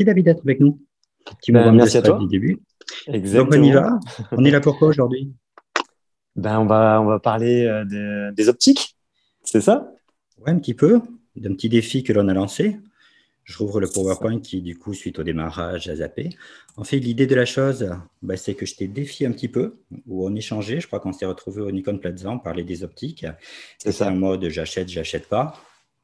Merci David d'être avec nous. Petit moment de Merci à stress du toi. début. Donc on y Exactement. va. On est là pourquoi aujourd'hui? On va parler des optiques, c'est ça? Ouais, un petit peu d'un petit défi que l'on a lancé. Je rouvre le Ça. PowerPoint qui, du coup, suite au démarrage, a zappé. En fait, l'idée de la chose, c'est que je t'ai défié un petit peu, ou on échangeait. Je crois qu'on s'est retrouvé au Nikon Plaza, on parlait des optiques. Tu C'est étais en ça. mode j'achète pas.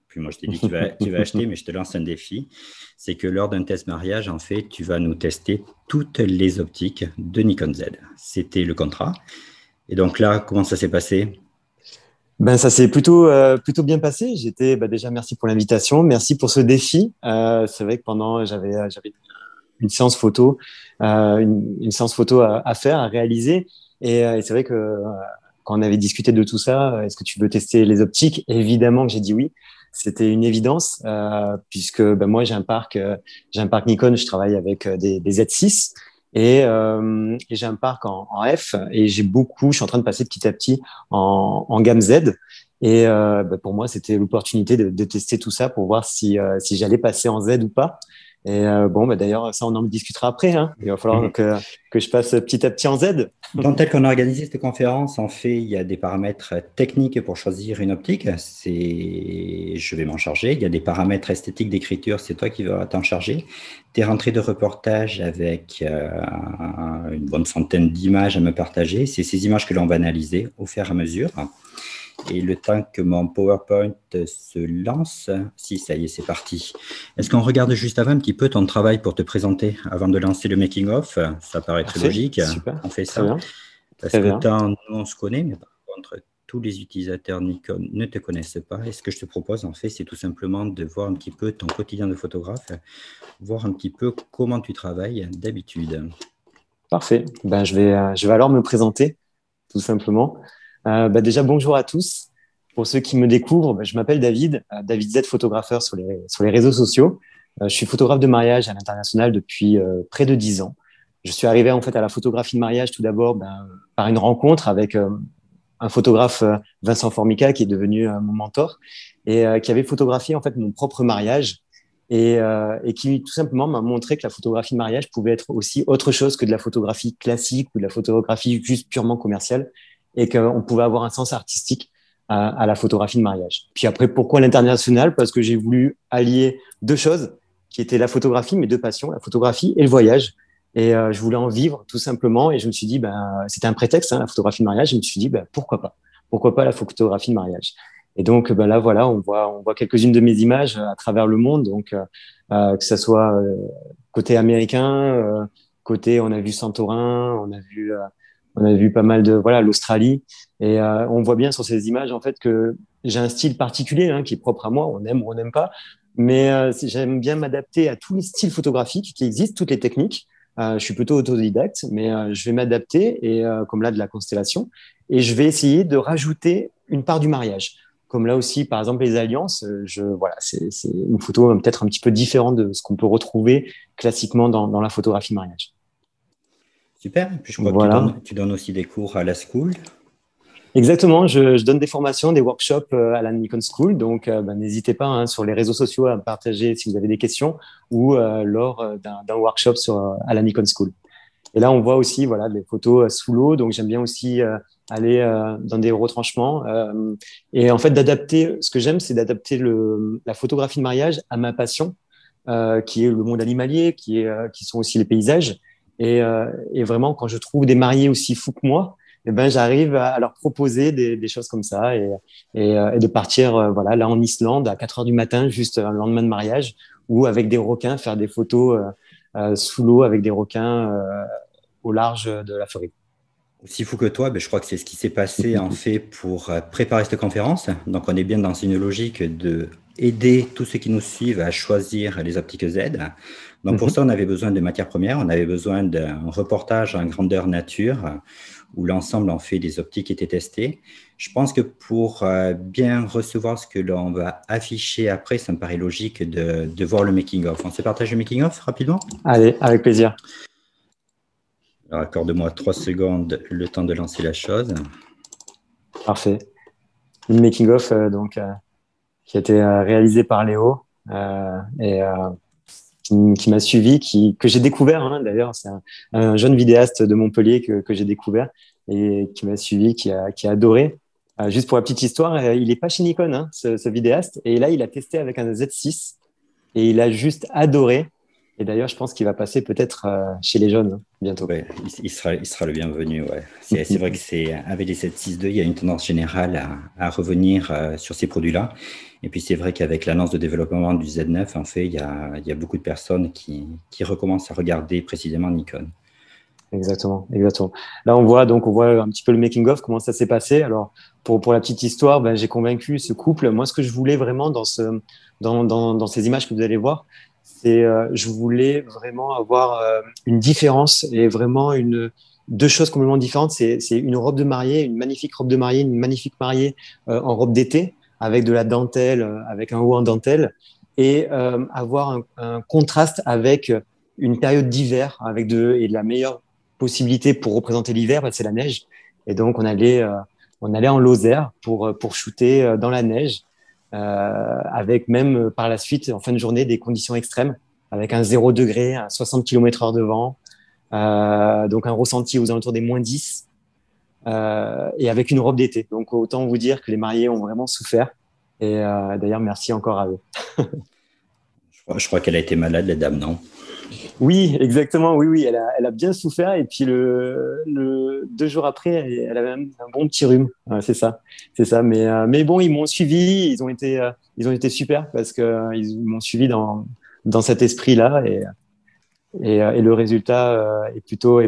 Puis moi, je t'ai dit tu vas acheter, mais je te lance un défi. C'est que lors d'un test mariage, en fait, tu vas nous tester toutes les optiques de Nikon Z. C'était le contrat. Et donc là, comment ça s'est passé? Ça s'est plutôt bien passé. Déjà, merci pour l'invitation, merci pour ce défi. C'est vrai que j'avais une séance photo, une séance photo à faire, à réaliser. Et c'est vrai que quand on avait discuté de tout ça, est-ce que tu veux tester les optiques? Évidemment que j'ai dit oui. C'était une évidence puisque moi j'ai un parc Nikon. Je travaille avec des Z6 et j'ai un parc en F et je suis en train de passer petit à petit en gamme Z. Pour moi, c'était l'opportunité de tester tout ça pour voir si j'allais passer en Z ou pas. D'ailleurs, ça, on en discutera après, hein. Il va falloir que je passe petit à petit en Z. Donc, tel qu'on a organisé cette conférence, en fait, il y a des paramètres techniques pour choisir une optique. Je vais m'en charger. Il y a des paramètres esthétiques d'écriture, c'est toi qui vas t'en charger. Des rentrées de reportage avec une bonne centaine d'images à me partager. C'est ces images que l'on va analyser au fur et à mesure. Et le temps que mon PowerPoint se lance, si, ça y est, c'est parti. Est-ce qu'on regarde juste avant un petit peu ton travail pour te présenter avant de lancer le making-of? Ça paraît très Parfait, logique. super, On fait très ça. bien, Parce très bien. qu'autant nous, on se connaît, mais par contre, tous les utilisateurs Nikon ne te connaissent pas. Et ce que je te propose, en fait, c'est tout simplement de voir un petit peu ton quotidien de photographe, voir un petit peu comment tu travailles d'habitude. Parfait. Je vais alors me présenter, tout simplement. Déjà, bonjour à tous. Pour ceux qui me découvrent, je m'appelle David, David Z, photographeur sur les réseaux sociaux. Je suis photographe de mariage à l'international depuis près de 10 ans. Je suis arrivé en fait à la photographie de mariage tout d'abord par une rencontre avec un photographe, Vincent Formica, qui est devenu mon mentor et qui avait photographié en fait mon propre mariage et qui tout simplement m'a montré que la photographie de mariage pouvait être aussi autre chose que de la photographie classique ou de la photographie juste purement commerciale et qu'on pouvait avoir un sens artistique à la photographie de mariage. Puis après, pourquoi l'international? Parce que j'ai voulu allier deux choses qui étaient la photographie, mes deux passions, la photographie et le voyage. Je voulais en vivre tout simplement. Et je me suis dit, c'était un prétexte, hein, la photographie de mariage. Je me suis dit, pourquoi pas? Pourquoi pas la photographie de mariage? Et donc, là, voilà, on voit quelques-unes de mes images à travers le monde. Donc, que ce soit côté américain, côté, on a vu Santorin, on a vu pas mal de, voilà, l'Australie. On voit bien sur ces images, en fait, que j'ai un style particulier, hein, qui est propre à moi. On aime ou on n'aime pas. Mais j'aime bien m'adapter à tous les styles photographiques qui existent, toutes les techniques. Je suis plutôt autodidacte, mais je vais m'adapter et comme là de la constellation, et je vais essayer de rajouter une part du mariage. Comme là aussi, par exemple, les alliances, voilà, c'est une photo peut-être un petit peu différente de ce qu'on peut retrouver classiquement dans la photographie de mariage. Super. Et puis, je crois que Voilà. tu donnes aussi des cours à la school. Exactement, je donne des formations, des workshops à la Nikon School, donc n'hésitez pas, hein, sur les réseaux sociaux à partager si vous avez des questions ou lors d'un workshop à la Nikon School. Et là, on voit aussi, voilà, des photos sous l'eau. Donc, j'aime bien aussi aller dans des retranchements. Et en fait, ce que j'aime, c'est d'adapter la photographie de mariage à ma passion, qui est le monde animalier, qui sont aussi les paysages. Et vraiment, quand je trouve des mariés aussi fous que moi, j'arrive à leur proposer des choses comme ça et de partir, voilà, là en Islande à 4 heures du matin, juste le lendemain de mariage, ou avec des requins, faire des photos sous l'eau avec des requins au large de la Floride. Aussi fou que toi, je crois que c'est ce qui s'est passé en fait pour préparer cette conférence. Donc on est bien dans une logique de aider tous ceux qui nous suivent à choisir les optiques Z. Donc pour ça, on avait besoin de matières premières, on avait besoin d'un reportage en grandeur nature où l'ensemble en fait des optiques étaient testées. Je pense que pour bien recevoir ce que l'on va afficher après, ça me paraît logique de voir le making-of. On se partage le making-of rapidement? Allez, avec plaisir. Alors accorde-moi 3 secondes le temps de lancer la chose. Parfait. Une making-of qui a été réalisé par Léo et qui m'a suivi, que j'ai découvert, hein, d'ailleurs. C'est un jeune vidéaste de Montpellier que j'ai découvert et qui m'a suivi, qui a adoré. Juste pour la petite histoire, il n'est pas chez Nikon, hein, ce vidéaste. Et là, il a testé avec un Z6 et il a juste adoré. Et d'ailleurs, je pense qu'il va passer peut-être chez les jeunes, hein, bientôt. Ouais, il sera le bienvenu. Ouais. C'est vrai que avec les 7.6.2, il y a une tendance générale à revenir sur ces produits-là. Et puis c'est vrai qu'avec l'annonce de développement du Z9, en fait, il y a beaucoup de personnes qui recommencent à regarder précisément Nikon. Exactement, exactement. Là, on voit un petit peu le making of, comment ça s'est passé. Alors, pour la petite histoire, ben, j'ai convaincu ce couple. Moi, ce que je voulais vraiment dans ces images que vous allez voir, c'est je voulais vraiment avoir une différence et vraiment deux choses complètement différentes. C'est une robe de mariée, une magnifique robe de mariée, une magnifique mariée en robe d'été avec de la dentelle, avec un haut en dentelle, et avoir un contraste avec une période d'hiver et de la meilleure possibilité pour représenter l'hiver, bah, c'est la neige. Et donc, on allait en Lozère pour shooter dans la neige, avec même par la suite, en fin de journée, des conditions extrêmes, avec un 0 degré, à 60 km/h de vent, donc un ressenti aux alentours des -10, et avec une robe d'été. Donc, autant vous dire que les mariés ont vraiment souffert. Et d'ailleurs, merci encore à eux. Je crois qu'elle a été malade, la dame, non? Oui, exactement. Oui, oui, elle a bien souffert. Et puis 2 jours après, elle avait un bon petit rhume. Ouais, c'est ça, c'est ça. Mais bon, ils m'ont suivi. Ils ont été super parce que ils m'ont suivi dans cet esprit-là. Et le résultat est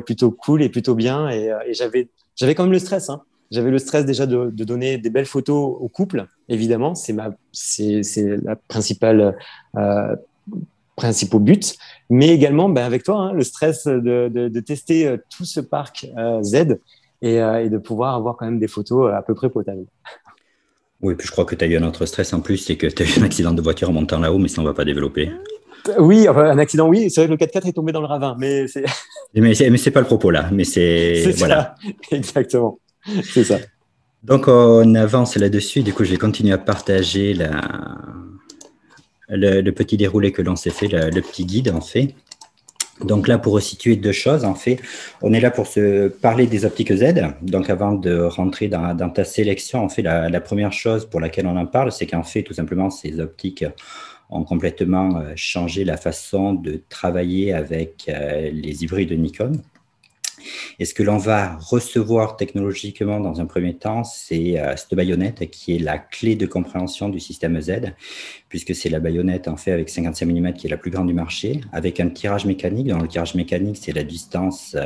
plutôt cool et plutôt bien. Et j'avais quand même le stress, hein. J'avais le stress déjà de donner des belles photos au couple. Évidemment, c'est la euh, principaux buts, mais également ben, avec toi, hein, le stress de tester tout ce parc Z et de pouvoir avoir quand même des photos à peu près potables. Oui, puis je crois que tu as eu un autre stress en plus, c'est que tu as eu un accident de voiture en montant là-haut, mais ça, on ne va pas développer. Oui, enfin, un accident, oui, c'est vrai que le 4x4 est tombé dans le ravin, mais c'est Mais c'est pas le propos là, mais c'est c'est. Voilà. ça, exactement, c'est ça. Donc, on avance là-dessus. Du coup, je vais continuer à partager le petit déroulé que l'on s'est fait, le petit guide, en fait. Donc là, pour resituer deux choses, en fait, on est là pour se parler des optiques Z. Donc avant de rentrer dans ta sélection, en fait, la première chose pour laquelle on en parle, c'est qu'en fait, tout simplement, ces optiques ont complètement changé la façon de travailler avec les hybrides de Nikon. Et ce que l'on va recevoir technologiquement dans un premier temps, c'est cette baïonnette qui est la clé de compréhension du système Z, puisque c'est la baïonnette en fait avec 55 mm qui est la plus grande du marché, avec un tirage mécanique. Dans le tirage mécanique, c'est la distance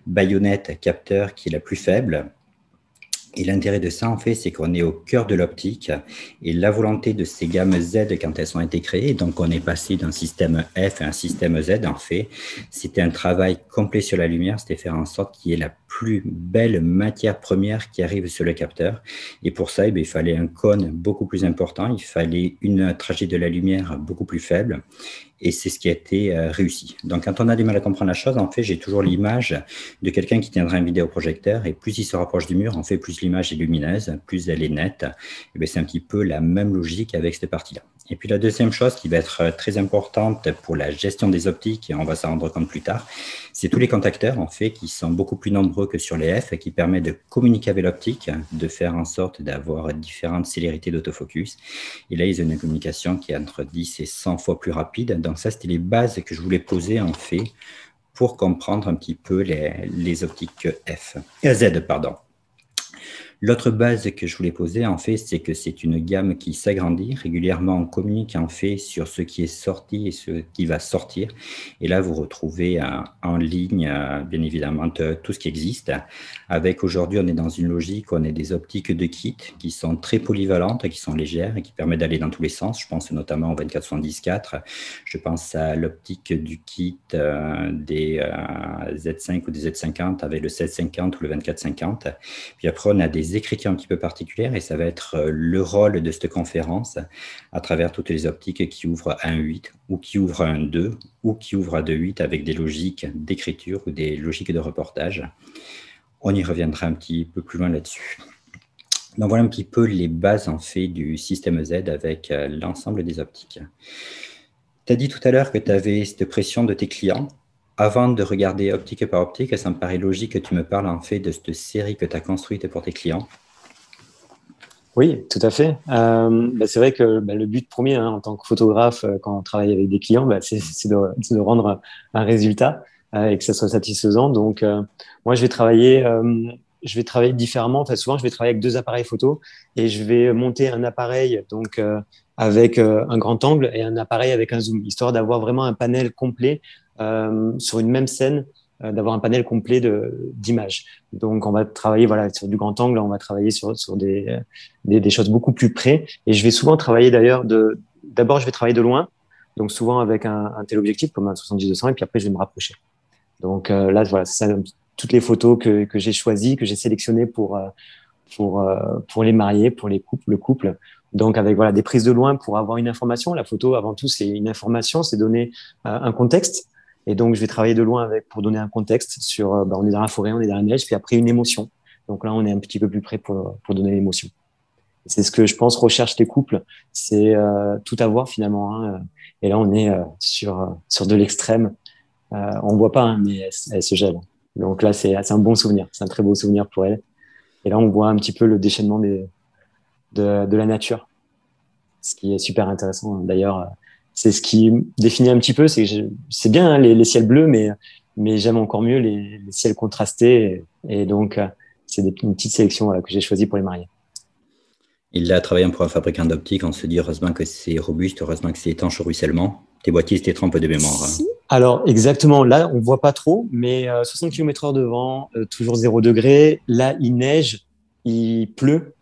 baïonnette-capteur qui est la plus faible. Et l'intérêt de ça, en fait, c'est qu'on est au cœur de l'optique et la volonté de ces gammes Z quand elles ont été créées, donc on est passé d'un système F à un système Z, en fait, c'était un travail complet sur la lumière, c'était faire en sorte qu'il y ait la plus belle matière première qui arrive sur le capteur. Et pour ça, il fallait un cône beaucoup plus important, il fallait une trajet de la lumière beaucoup plus faible. Et c'est ce qui a été réussi. Donc, quand on a du mal à comprendre la chose, en fait, j'ai toujours l'image de quelqu'un qui tiendra un vidéoprojecteur et plus il se rapproche du mur, en fait, plus l'image est lumineuse, plus elle est nette. Et c'est un petit peu la même logique avec cette partie-là. Et puis, la deuxième chose qui va être très importante pour la gestion des optiques, et on va s'en rendre compte plus tard, c'est tous les contacteurs, en fait, qui sont beaucoup plus nombreux que sur les F et qui permettent de communiquer avec l'optique, de faire en sorte d'avoir différentes célérités d'autofocus. Et là, ils ont une communication qui est entre 10 et 100 fois plus rapide. Donc ça, c'était les bases que je voulais poser en fait pour comprendre un petit peu les optiques Z, pardon. L'autre base que je voulais poser, en fait, c'est que c'est une gamme qui s'agrandit. Régulièrement, on communique en fait sur ce qui est sorti et ce qui va sortir. Et là, vous retrouvez en ligne, bien évidemment, tout ce qui existe. Avec aujourd'hui, on est dans une logique où on a des optiques de kit qui sont très polyvalentes, qui sont légères et qui permettent d'aller dans tous les sens. Je pense notamment au 24-74. Je pense à l'optique du kit des Z5 ou des Z50 avec le 16-50 ou le 24-50. Puis après, on a des écritures un petit peu particulières et ça va être le rôle de cette conférence à travers toutes les optiques qui ouvrent à 1.8 ou qui ouvrent à 1.2 ou qui ouvrent à 2.8 avec des logiques d'écriture ou des logiques de reportage. On y reviendra un petit peu plus loin là-dessus. Donc voilà un petit peu les bases en fait du système Z avec l'ensemble des optiques. Tu as dit tout à l'heure que tu avais cette pression de tes clients. Avant de regarder optique par optique, ça me paraît logique que tu me parles en fait de cette série que tu as construite pour tes clients. Oui, tout à fait. C'est vrai que le but premier, hein, en tant que photographe, quand on travaille avec des clients, c'est de rendre un résultat et que ça soit satisfaisant. Donc, moi, je vais travailler différemment. Enfin, souvent, je vais travailler avec deux appareils photo et je vais monter un appareil donc avec un grand angle et un appareil avec un zoom, histoire d'avoir vraiment un panel complet sur une même scène, d'avoir un panel complet d'images. Donc, on va travailler voilà sur du grand angle, on va travailler sur des choses beaucoup plus près. Et je vais souvent travailler d'ailleurs d'abord, je vais travailler de loin, donc souvent avec un téléobjectif comme un 70-200, et puis après, je vais me rapprocher. Donc là, voilà, c'est ça, toutes les photos que j'ai choisies, que j'ai sélectionnées pour les mariés, pour le couple. Donc avec voilà des prises de loin pour avoir une information. La photo, avant tout, c'est une information, c'est donner un contexte. Et donc je vais travailler de loin avec pour donner un contexte sur, on est dans la forêt, on est dans la neige, puis après une émotion. Donc là, on est un petit peu plus près pour donner l'émotion. C'est ce que je pense recherchent les couples, c'est tout avoir finalement. Hein. Et là, on est sur de l'extrême. On voit pas, hein, mais elle se gèle. Donc là, c'est un bon souvenir, c'est un très beau souvenir pour elle. Et là, on voit un petit peu le déchaînement de la nature, ce qui est super intéressant. D'ailleurs, c'est ce qui définit un petit peu, c'est bien hein, les ciels bleus, mais j'aime encore mieux les ciels contrastés. Et donc, c'est une petite sélection voilà, que j'ai choisie pour les mariés. Et là, travaillant pour un fabricant d'optique, on se dit heureusement que c'est robuste, heureusement que c'est étanche au ruissellement. Tes boîtiers, c'était trempes de mémoire. Hein. Alors, exactement. Là, on voit pas trop, mais 60 km/h de vent, toujours 0 degré. Là, il neige, il pleut.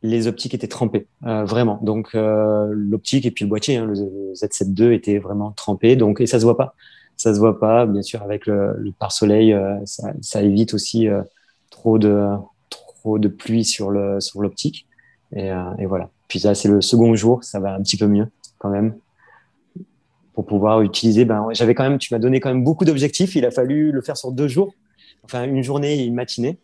Les optiques étaient trempées, vraiment. Donc, l'optique et puis le boîtier, hein, le Z7 II était vraiment trempé. Donc, et ça se voit pas. Ça se voit pas. Bien sûr, avec le pare-soleil, ça évite aussi trop de pluie sur l'optique. Et voilà. Puis là, c'est le second jour, ça va un petit peu mieux quand même pour pouvoir utiliser. J'avais quand même, tu m'as donné quand même beaucoup d'objectifs. Il a fallu le faire sur 2 jours, enfin une journée et une matinée.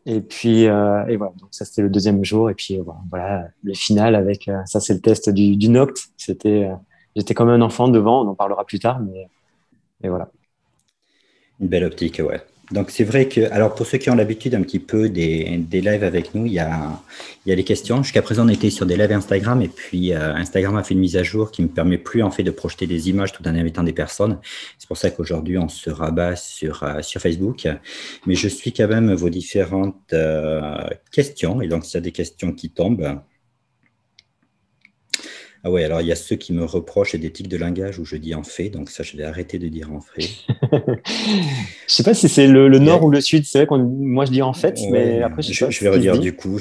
Et puis, et voilà. Donc ça, c'était le deuxième jour. Et puis voilà, le final avec ça, c'est le test du Noct. J'étais comme un enfant devant. On en parlera plus tard, mais et voilà. Une belle optique, ouais. Donc c'est vrai que, alors pour ceux qui ont l'habitude un petit peu des lives avec nous, il y a les questions. Jusqu'à présent, on était sur des lives Instagram et puis Instagram a fait une mise à jour qui ne me permet plus en fait de projeter des images tout en invitant des personnes. C'est pour ça qu'aujourd'hui, on se rabat sur Facebook. Mais je suis quand même vos différentes questions. Et donc, s'il y a des questions qui tombent, ah ouais, alors il y a ceux qui me reprochent des tics de langage où je dis en fait, donc ça, je vais arrêter de dire en fait. Je sais pas si c'est le nord ou le sud. C'est vrai moi je dis en fait, mais après je vais redire du coup.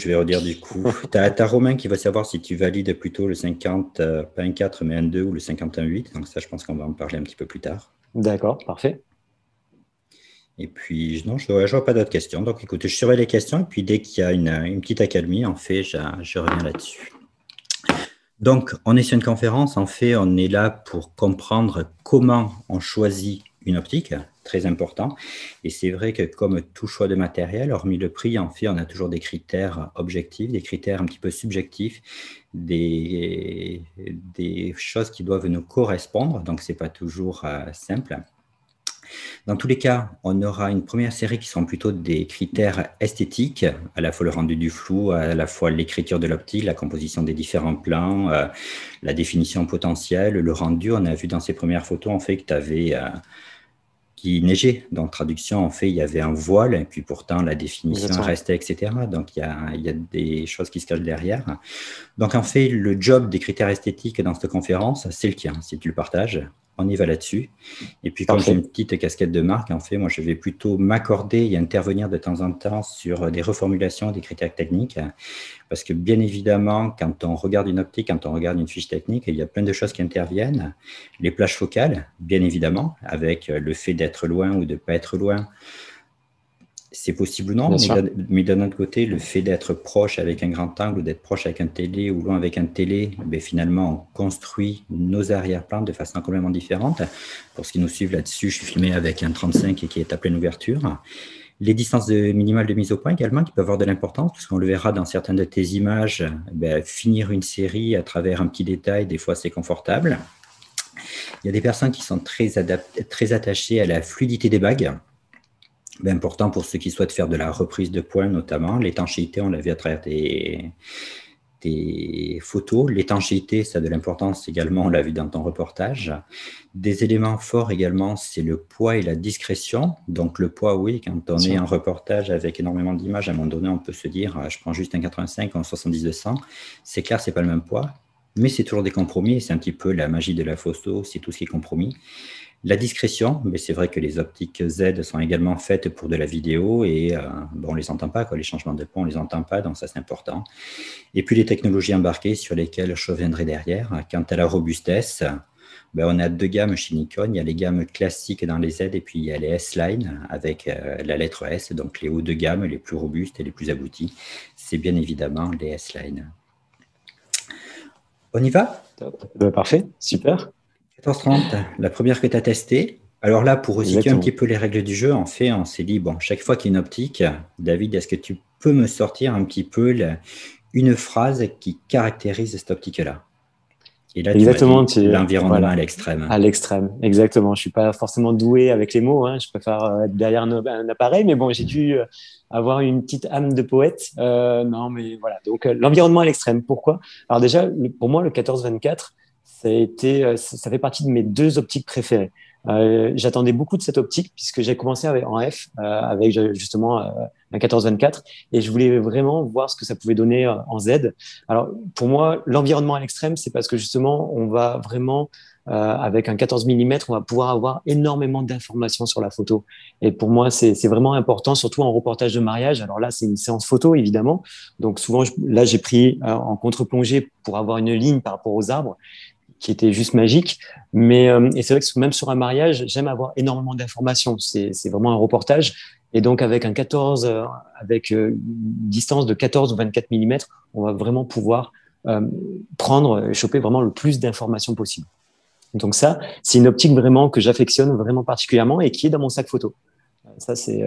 Tu as Romain qui va savoir si tu valides plutôt le 50, pas un 4 mais un 2 ou le 51-8. Donc ça, je pense qu'on va en parler un petit peu plus tard. D'accord, parfait. Et puis, non, je vois pas d'autres questions. Donc écoute, je surveille les questions et puis dès qu'il y a une petite accalmie, en fait, je reviens là-dessus. Donc, on est sur une conférence. En fait, on est là pour comprendre comment on choisit une optique, très important. Et c'est vrai que comme tout choix de matériel, hormis le prix, en fait, on a toujours des critères objectifs, des critères un petit peu subjectifs, des choses qui doivent nous correspondre. Donc, ce n'est pas toujours simple. Dans tous les cas, on aura une première série qui sont plutôt des critères esthétiques, à la fois le rendu du flou, à la fois l'écriture de l'optique, la composition des différents plans, la définition potentielle, le rendu. On a vu dans ces premières photos en fait que tu avais qui neigeait. Donc, traduction, en fait, il y avait un voile, et puis pourtant, la définition Exactement. restait, etc. Donc, il y a des choses qui se cachent derrière. Donc, en fait, le job des critères esthétiques dans cette conférence, c'est le tien. Si tu le partages, on y va là-dessus. Et puis, comme j'ai une petite casquette de marque, en fait, moi, je vais plutôt m'accorder et intervenir de temps en temps sur des reformulations des critères techniques. Parce que, bien évidemment, quand on regarde une optique, quand on regarde une fiche technique, il y a plein de choses qui interviennent. Les plages focales, bien évidemment, avec le fait d'être loin ou de ne pas être loin. C'est possible ou non, mais d'un autre côté, le fait d'être proche avec un grand angle ou d'être proche avec un télé ou loin avec un télé, finalement, on construit nos arrière-plans de façon complètement différente. Pour ceux qui nous suivent là-dessus, je suis filmé avec un 35 et qui est à pleine ouverture. Les distances minimales de mise au point également, qui peuvent avoir de l'importance, puisqu'on le verra dans certaines de tes images, finir une série à travers un petit détail, des fois c'est confortable. Il y a des personnes qui sont très attachées à la fluidité des bagues. Bien important pour ceux qui souhaitent faire de la reprise de points notamment. L'étanchéité, on l'a vu à travers des photos. L'étanchéité, ça a de l'importance également, on l'a vu dans ton reportage. Des éléments forts également, c'est le poids et la discrétion. Donc le poids, oui, quand on est en reportage avec énormément d'images, à un moment donné, on peut se dire, je prends juste un 85 ou un 70-200. C'est clair, c'est pas le même poids, mais c'est toujours des compromis. C'est un petit peu la magie de la photo, c'est tout ce qui est compromis. La discrétion, mais c'est vrai que les optiques Z sont également faites pour de la vidéo et bon, on ne les entend pas, quoi. Les changements de poids, on ne les entend pas, donc ça c'est important. Et puis les technologies embarquées sur lesquelles je reviendrai derrière. Quant à la robustesse, ben, on a deux gammes chez Nikon. Il y a les gammes classiques dans les Z et puis il y a les S-Line avec la lettre S, donc les hauts de gamme, les plus robustes et les plus aboutis. C'est bien évidemment les S-Line. On y va? Parfait, super. 14h30, la première que tu as testée. Alors là, pour resituer un petit peu les règles du jeu, en fait, on s'est dit, bon, chaque fois qu'il y a une optique, David, est-ce que tu peux me sortir un petit peu une phrase qui caractérise cette optique-là? Et là, Exactement, tu m'as dit l'environnement voilà, à l'extrême. à l'extrême, exactement. Je suis pas forcément doué avec les mots, hein. Je préfère être derrière un appareil, mais bon, j'ai dû avoir une petite âme de poète. Non, mais voilà. Donc, l'environnement à l'extrême. Pourquoi? Alors déjà, pour moi, le 14-24, ça fait partie de mes deux optiques préférées. J'attendais beaucoup de cette optique puisque j'ai commencé en F avec justement un 14-24 et je voulais vraiment voir ce que ça pouvait donner en Z. Alors pour moi, l'environnement à l'extrême, c'est parce que justement, on va vraiment avec un 14 mm, on va pouvoir avoir énormément d'informations sur la photo. Et pour moi, c'est vraiment important, surtout en reportage de mariage. Alors là, c'est une séance photo, évidemment. Donc souvent, là, j'ai pris en contre-plongée pour avoir une ligne par rapport aux arbres qui était juste magique. Mais et c'est vrai que même sur un mariage, j'aime avoir énormément d'informations. C'est vraiment un reportage. Et donc avec un 14, avec une distance de 14 ou 24 mm, on va vraiment pouvoir choper vraiment le plus d'informations possible. Donc ça, c'est une optique vraiment que j'affectionne vraiment particulièrement et qui est dans mon sac photo. Ça, c'est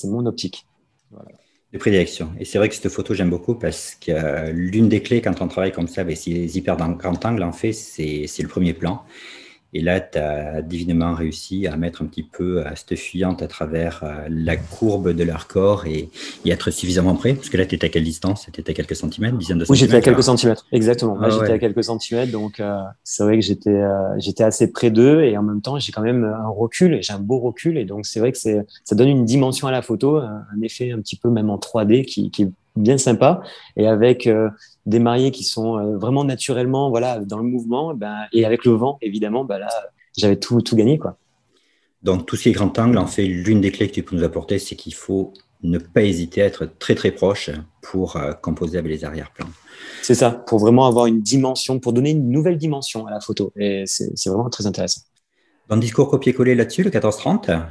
mon optique. Voilà. De prédilection. Et c'est vrai que cette photo, j'aime beaucoup parce que l'une des clés quand on travaille comme ça avec ces hyper grand angle, en fait, c'est le premier plan. Et là, tu as divinement réussi à mettre un petit peu cette fuyante à travers la courbe de leur corps et être suffisamment près. Parce que là, tu étais à quelle distance? Tu étais à quelques centimètres, dizaines de Oui, centimètres? j'étais à quelques centimètres, exactement. Là, Ah j'étais à ouais. quelques centimètres, donc c'est vrai que j'étais assez près d'eux et en même temps, j'ai quand même un recul, et j'ai un beau recul, et donc c'est vrai que ça donne une dimension à la photo, un effet un petit peu même en 3D qui est bien sympa, et avec des mariés qui sont vraiment naturellement, voilà, dans le mouvement, ben, et avec le vent, évidemment, ben là, j'avais tout gagné, quoi. Donc, tout ce qui est grand angle, en fait, l'une des clés que tu peux nous apporter, c'est qu'il faut ne pas hésiter à être très, très proche pour composer avec les arrière-plans. C'est ça, pour vraiment avoir une dimension, pour donner une nouvelle dimension à la photo, et c'est vraiment très intéressant. Dans le discours copier-coller là-dessus, le 14-30,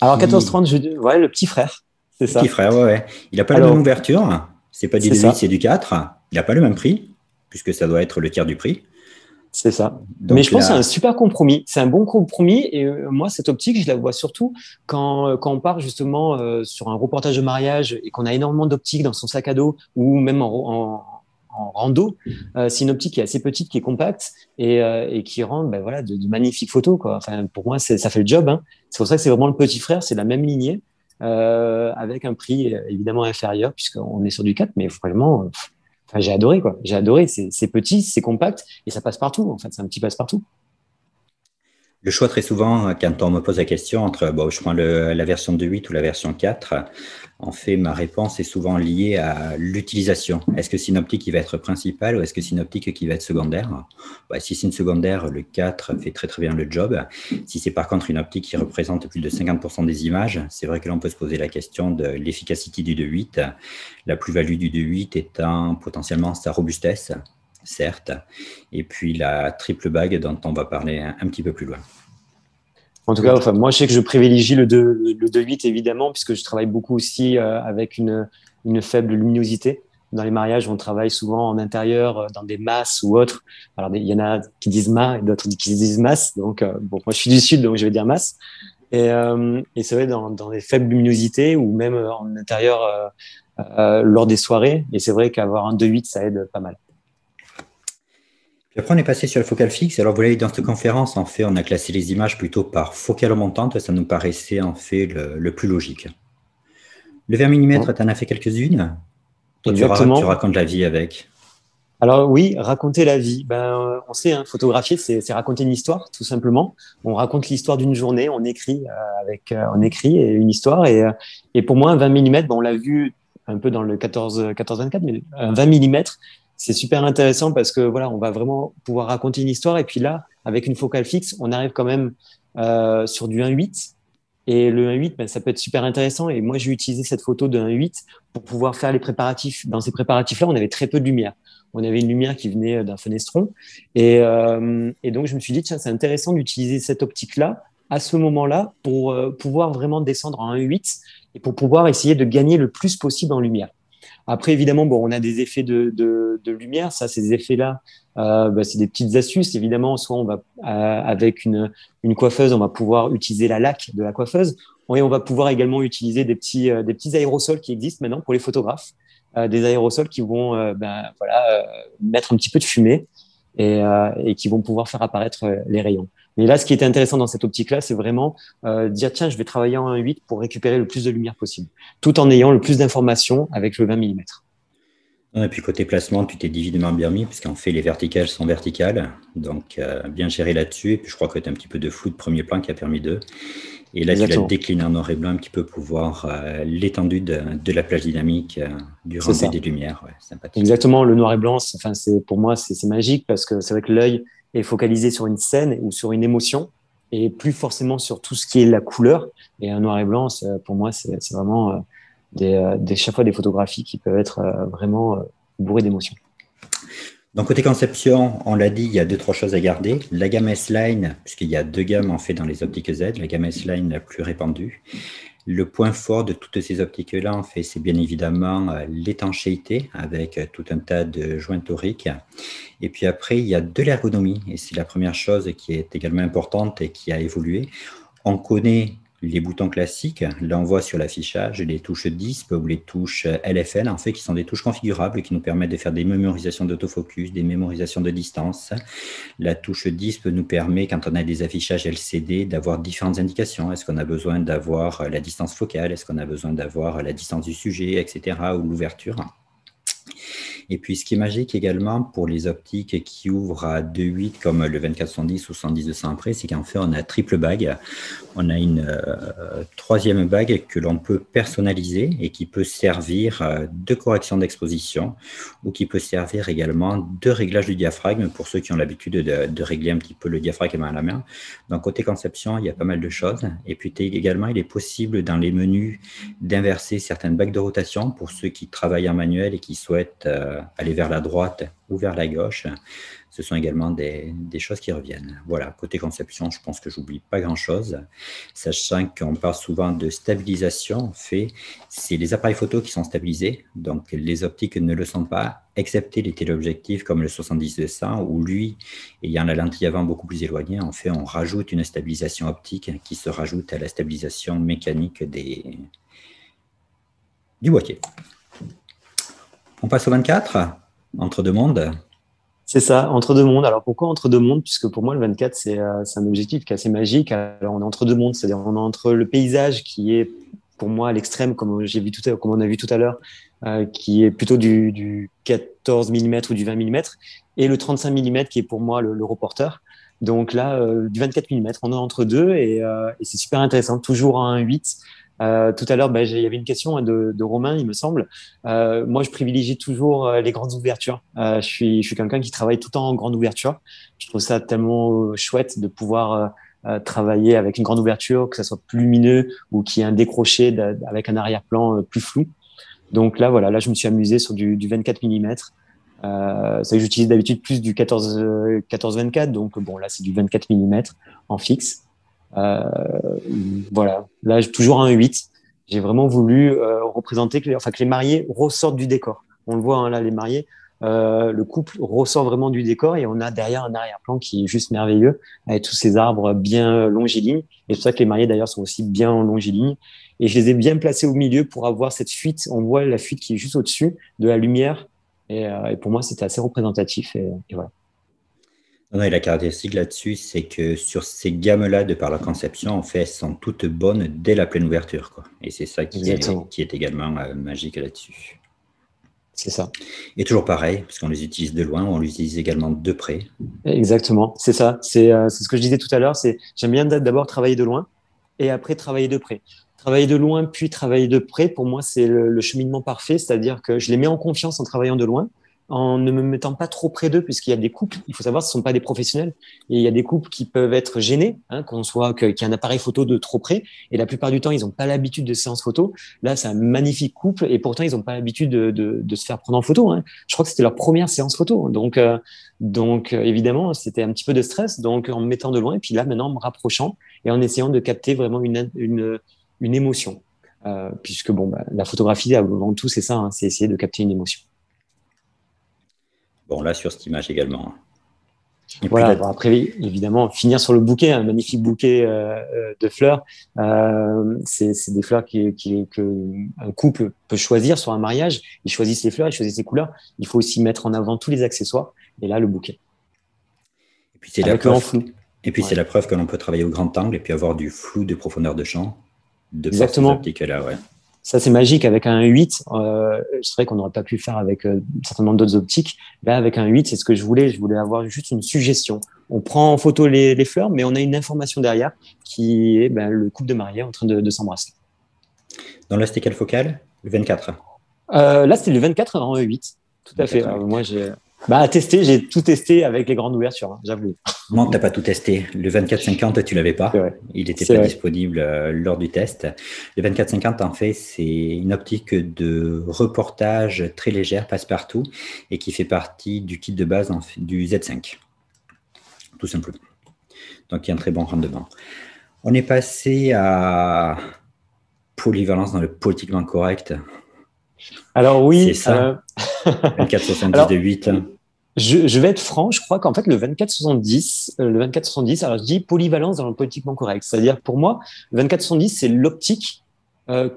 Alors qui... 14-30, ouais, le petit frère, c'est le petit ça. frère, ouais, ouais. Il n'a pas la même Alors, ouverture. C'est pas du c'est 2,8, c'est ça, du 4. Il n'a pas le même prix, puisque ça doit être le tiers du prix. c'est ça. Mais je Donc pense que c'est un là, super compromis. C'est un bon compromis. Et moi, cette optique, je la vois surtout quand on part justement sur un reportage de mariage et qu'on a énormément d'optiques dans son sac à dos ou même en rando. C'est une optique qui est assez petite, qui est compacte et qui rend ben, voilà, de magnifiques photos, quoi. Enfin, pour moi, ça fait le job, hein. C'est pour ça que c'est vraiment le petit frère. C'est la même lignée avec un prix évidemment inférieur puisqu'on est sur du 4, mais vraiment. Enfin, j'ai adoré, quoi. J'ai adoré. C'est petit, c'est compact et ça passe partout. En fait, c'est un petit passe-partout. le choix, très souvent, quand on me pose la question entre bon, je prends la version 2.8 ou la version 4, en fait, ma réponse est souvent liée à l'utilisation. Est-ce que c'est une optique qui va être principale ou est-ce que c'est une optique qui va être secondaire? Bah, si c'est une secondaire, le 4 fait très très bien le job. Si c'est par contre une optique qui représente plus de 50% des images, c'est vrai que là, on peut se poser la question de l'efficacité du 2.8, la plus-value du 2.8 étant potentiellement sa robustesse, certes, et puis la triple bague dont on va parler un petit peu plus loin. En tout cas, enfin, moi, je sais que je privilégie le 2.8 évidemment, puisque je travaille beaucoup aussi avec une faible luminosité. Dans les mariages, on travaille souvent en intérieur, dans des masses ou autres. Alors, il y en a qui disent ma et d'autres qui disent masse. Donc, bon, moi, je suis du sud, donc je vais dire masse. Et c'est vrai, dans les faibles luminosités ou même en intérieur lors des soirées. Et c'est vrai qu'avoir un 2.8, ça aide pas mal. Puis après, on est passé sur le focal fixe. Alors, vous l'avez dit, dans cette conférence, en fait, on a classé les images plutôt par focale montante. Ça nous paraissait en fait le plus logique. Le 20 mm, tu en as fait quelques-unes. Toi, tu Exactement. racontes la vie avec. Alors oui, raconter la vie. On sait, hein, photographier, c'est raconter une histoire, tout simplement. On raconte l'histoire d'une journée, on écrit une histoire. Et pour moi, un 20 mm, on l'a vu un peu dans le 14-24, mais un 20 mm, c'est super intéressant parce que voilà, on va vraiment pouvoir raconter une histoire. Et puis là, avec une focale fixe, on arrive quand même sur du 1.8. Et le 1.8, ça peut être super intéressant. Et moi, j'ai utilisé cette photo de 1.8 pour pouvoir faire les préparatifs. Dans ces préparatifs-là, on avait très peu de lumière. On avait une lumière qui venait d'un fenestron. Et donc, je me suis dit, tiens, c'est intéressant d'utiliser cette optique-là à ce moment-là pour pouvoir vraiment descendre en 1.8 et pour pouvoir essayer de gagner le plus possible en lumière. Après, évidemment, bon, on a des effets de lumière. Ça, ces effets-là, c'est des petites astuces. Évidemment, soit on va avec une coiffeuse, on va pouvoir utiliser la laque de la coiffeuse, et on va pouvoir également utiliser des petits aérosols qui existent maintenant pour les photographes, des aérosols qui vont, mettre un petit peu de fumée et qui vont pouvoir faire apparaître les rayons. Mais là, ce qui était intéressant dans cette optique-là, c'est vraiment dire, tiens, je vais travailler en 1.8 pour récupérer le plus de lumière possible, tout en ayant le plus d'informations avec le 20 mm. Et puis côté placement, tu t'es divinement bien mis, puisqu'en fait, les verticales sont verticales. Donc, bien géré là-dessus. Et puis, je crois que tu as un petit peu de flou de premier plan qui a permis d'eux. Et là, tu l'as Exactement. décliné en noir et blanc un petit peu pour voir l'étendue de la plage dynamique du C'est rendu ça. des lumières. Ouais, sympathique. Exactement. Le noir et blanc, enfin, pour moi, c'est magique parce que c'est vrai que l'œil est focalisé sur une scène ou sur une émotion et plus forcément sur tout ce qui est la couleur. Et un noir et blanc, pour moi, c'est vraiment chaque fois des photographies qui peuvent être vraiment bourrées d'émotions. Donc, côté conception, on l'a dit, il y a deux, trois choses à garder. La gamme S-Line, puisqu'il y a deux gammes en fait dans les optiques Z, la gamme S-Line la plus répandue. Le point fort de toutes ces optiques-là, en fait, c'est bien évidemment l'étanchéité avec tout un tas de joints toriques. Et puis après, il y a de l'ergonomie. Et c'est la première chose qui est également importante et qui a évolué. On connaît les boutons classiques. Là, on voit sur l'affichage les touches DISP ou les touches LFN, en fait, qui sont des touches configurables qui nous permettent de faire des mémorisations d'autofocus, des mémorisations de distance. La touche DISP nous permet, quand on a des affichages LCD, d'avoir différentes indications. Est-ce qu'on a besoin d'avoir la distance focale? Est-ce qu'on a besoin d'avoir la distance du sujet, etc., ou l'ouverture? Et puis, ce qui est magique également pour les optiques qui ouvrent à 2.8 comme le 24-110 ou 110-200 après, c'est qu'en fait, on a triple bague. On a une troisième bague que l'on peut personnaliser et qui peut servir de correction d'exposition ou qui peut servir également de réglage du diaphragme pour ceux qui ont l'habitude de régler un petit peu le diaphragme à la main. Donc, côté conception, il y a pas mal de choses. Et puis, également, il est possible dans les menus d'inverser certaines bagues de rotation pour ceux qui travaillent en manuel et qui souhaitent aller vers la droite ou vers la gauche. Ce sont également des choses qui reviennent. Voilà, côté conception, je pense que j'oublie pas grand-chose, sachant qu'on parle souvent de stabilisation. En fait, c'est les appareils photo qui sont stabilisés, donc les optiques ne le sont pas, excepté les téléobjectifs comme le 70-200, où lui, ayant la lentille avant beaucoup plus éloignée, en fait, on rajoute une stabilisation optique qui se rajoute à la stabilisation mécanique du boîtier. On passe au 24, entre deux mondes. C'est ça, entre deux mondes. Alors pourquoi entre deux mondes? Puisque pour moi, le 24, c'est un objectif qui est assez magique. Alors on est entre deux mondes, c'est-à-dire on est entre le paysage qui est pour moi à l'extrême, comme comme on a vu tout à l'heure, qui est plutôt du 14 mm ou du 20 mm, et le 35 mm qui est pour moi le reporter. Donc là, du 24 mm, on est entre deux et c'est super intéressant, toujours en 1.8. Tout à l'heure, il y avait une question hein, de Romain, il me semble. Moi, je privilégie toujours les grandes ouvertures. Je suis quelqu'un qui travaille tout le temps en grande ouverture. Je trouve ça tellement chouette de pouvoir travailler avec une grande ouverture, que ça soit plus lumineux ou qu'il y ait un décroché avec un arrière-plan plus flou. Donc là, voilà, là, je me suis amusé sur du 24 mm. C'est que j'utilise d'habitude plus du 14-24. Donc bon, là, c'est du 24 mm en fixe. Euh, voilà, là, toujours un 8. J'ai vraiment voulu représenter que les mariés ressortent du décor. On le voit hein, là, les mariés, le couple ressort vraiment du décor et on a derrière un arrière-plan qui est juste merveilleux avec tous ces arbres bien longiligne. Et c'est pour ça que les mariés d'ailleurs sont aussi bien en longiligne. Et je les ai bien placés au milieu pour avoir cette fuite. On voit la fuite qui est juste au-dessus de la lumière. Et pour moi, c'était assez représentatif. Et voilà. Non, et la caractéristique là-dessus, c'est que sur ces gammes-là, de par leur conception, en fait, elles sont toutes bonnes dès la pleine ouverture, quoi. Et c'est ça Exactement, qui est également magique là-dessus. c'est ça. Et toujours pareil, parce qu'on les utilise de loin, on les utilise également de près. Exactement, c'est ça. C'est ce que je disais tout à l'heure. C'est j'aime bien d'abord travailler de loin et après travailler de près. Travailler de loin puis travailler de près, pour moi, c'est le cheminement parfait. C'est-à-dire que je les mets en confiance en travaillant de loin, en ne me mettant pas trop près d'eux, puisqu'il y a des couples. Il faut savoir, ce ne sont pas des professionnels. Et il y a des couples qui peuvent être gênés, hein, qu'il y ait un appareil photo de trop près. Et la plupart du temps, ils n'ont pas l'habitude de séances photo. Là, c'est un magnifique couple et pourtant, ils n'ont pas l'habitude de se faire prendre en photo, hein. Je crois que c'était leur première séance photo. Donc, évidemment, c'était un petit peu de stress. Donc, en me mettant de loin, et puis là, maintenant, en me rapprochant et en essayant de capter vraiment une émotion. Puisque, bon, bah, la photographie, avant tout, c'est ça, hein, c'est essayer de capter une émotion. Bon, là, sur cette image également. Et puis Voilà, là, bon, après, évidemment, finir sur le bouquet, un magnifique bouquet de fleurs. C'est des fleurs que un couple peut choisir sur un mariage. Ils choisissent les fleurs, ils choisissent les couleurs. Il faut aussi mettre en avant tous les accessoires. Et là, le bouquet, et puis c'est la avec le en preuve. flou. Et puis c'est Ouais. la preuve que l'on peut travailler au grand angle et puis avoir du flou de profondeur de champ de par ces Exactement. optiques-là, ouais. Ça, c'est magique. Avec un 8, c'est vrai qu'on n'aurait pas pu le faire avec certainement d'autres optiques. Là, avec un 8, c'est ce que je voulais. Je voulais avoir juste une suggestion. On prend en photo les fleurs, mais on a une information derrière qui est ben, le couple de mariés en train de s'embrasser. Dans la stécale focale, le 24. Là, c'était le 24 en 8. Tout à fait. 24, oui. Moi, à tester, j'ai tout testé avec les grandes ouvertures, hein, j'avoue. Non, tu n'as pas tout testé. Le 24-50, tu ne l'avais C'est pas. vrai. Il n'était C'est pas vrai. disponible lors du test. Le 24-50, en fait, c'est une optique de reportage très légère, passe-partout, et qui fait partie du kit de base du Z5, tout simplement. Donc, il y a un très bon rendement. On est passé à polyvalence dans le politiquement correct. Alors C'est oui, ça, 24-70 de alors 8. je vais être franc, je crois qu'en fait le 24-70, alors je dis polyvalence dans le politiquement correct. C'est-à-dire pour moi, le 24-70, c'est l'optique euh,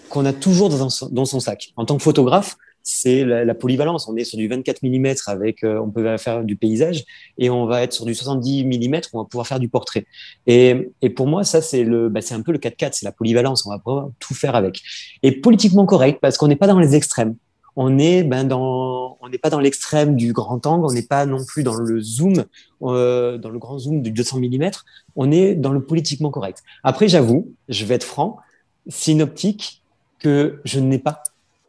qu'on a toujours dans son sac. En tant que photographe, c'est la polyvalence. On est sur du 24 mm avec, on peut faire du paysage et on va être sur du 70 mm où on va pouvoir faire du portrait. Et pour moi, ça, c'est un peu le 4x4, c'est la polyvalence. On va pouvoir tout faire avec. Et politiquement correct parce qu'on n'est pas dans les extrêmes. On n'est pas dans l'extrême du grand angle, on n'est pas non plus dans le zoom, dans le grand zoom du 200 mm. On est dans le politiquement correct. Après, j'avoue, je vais être franc, c'est une optique que je n'ai pas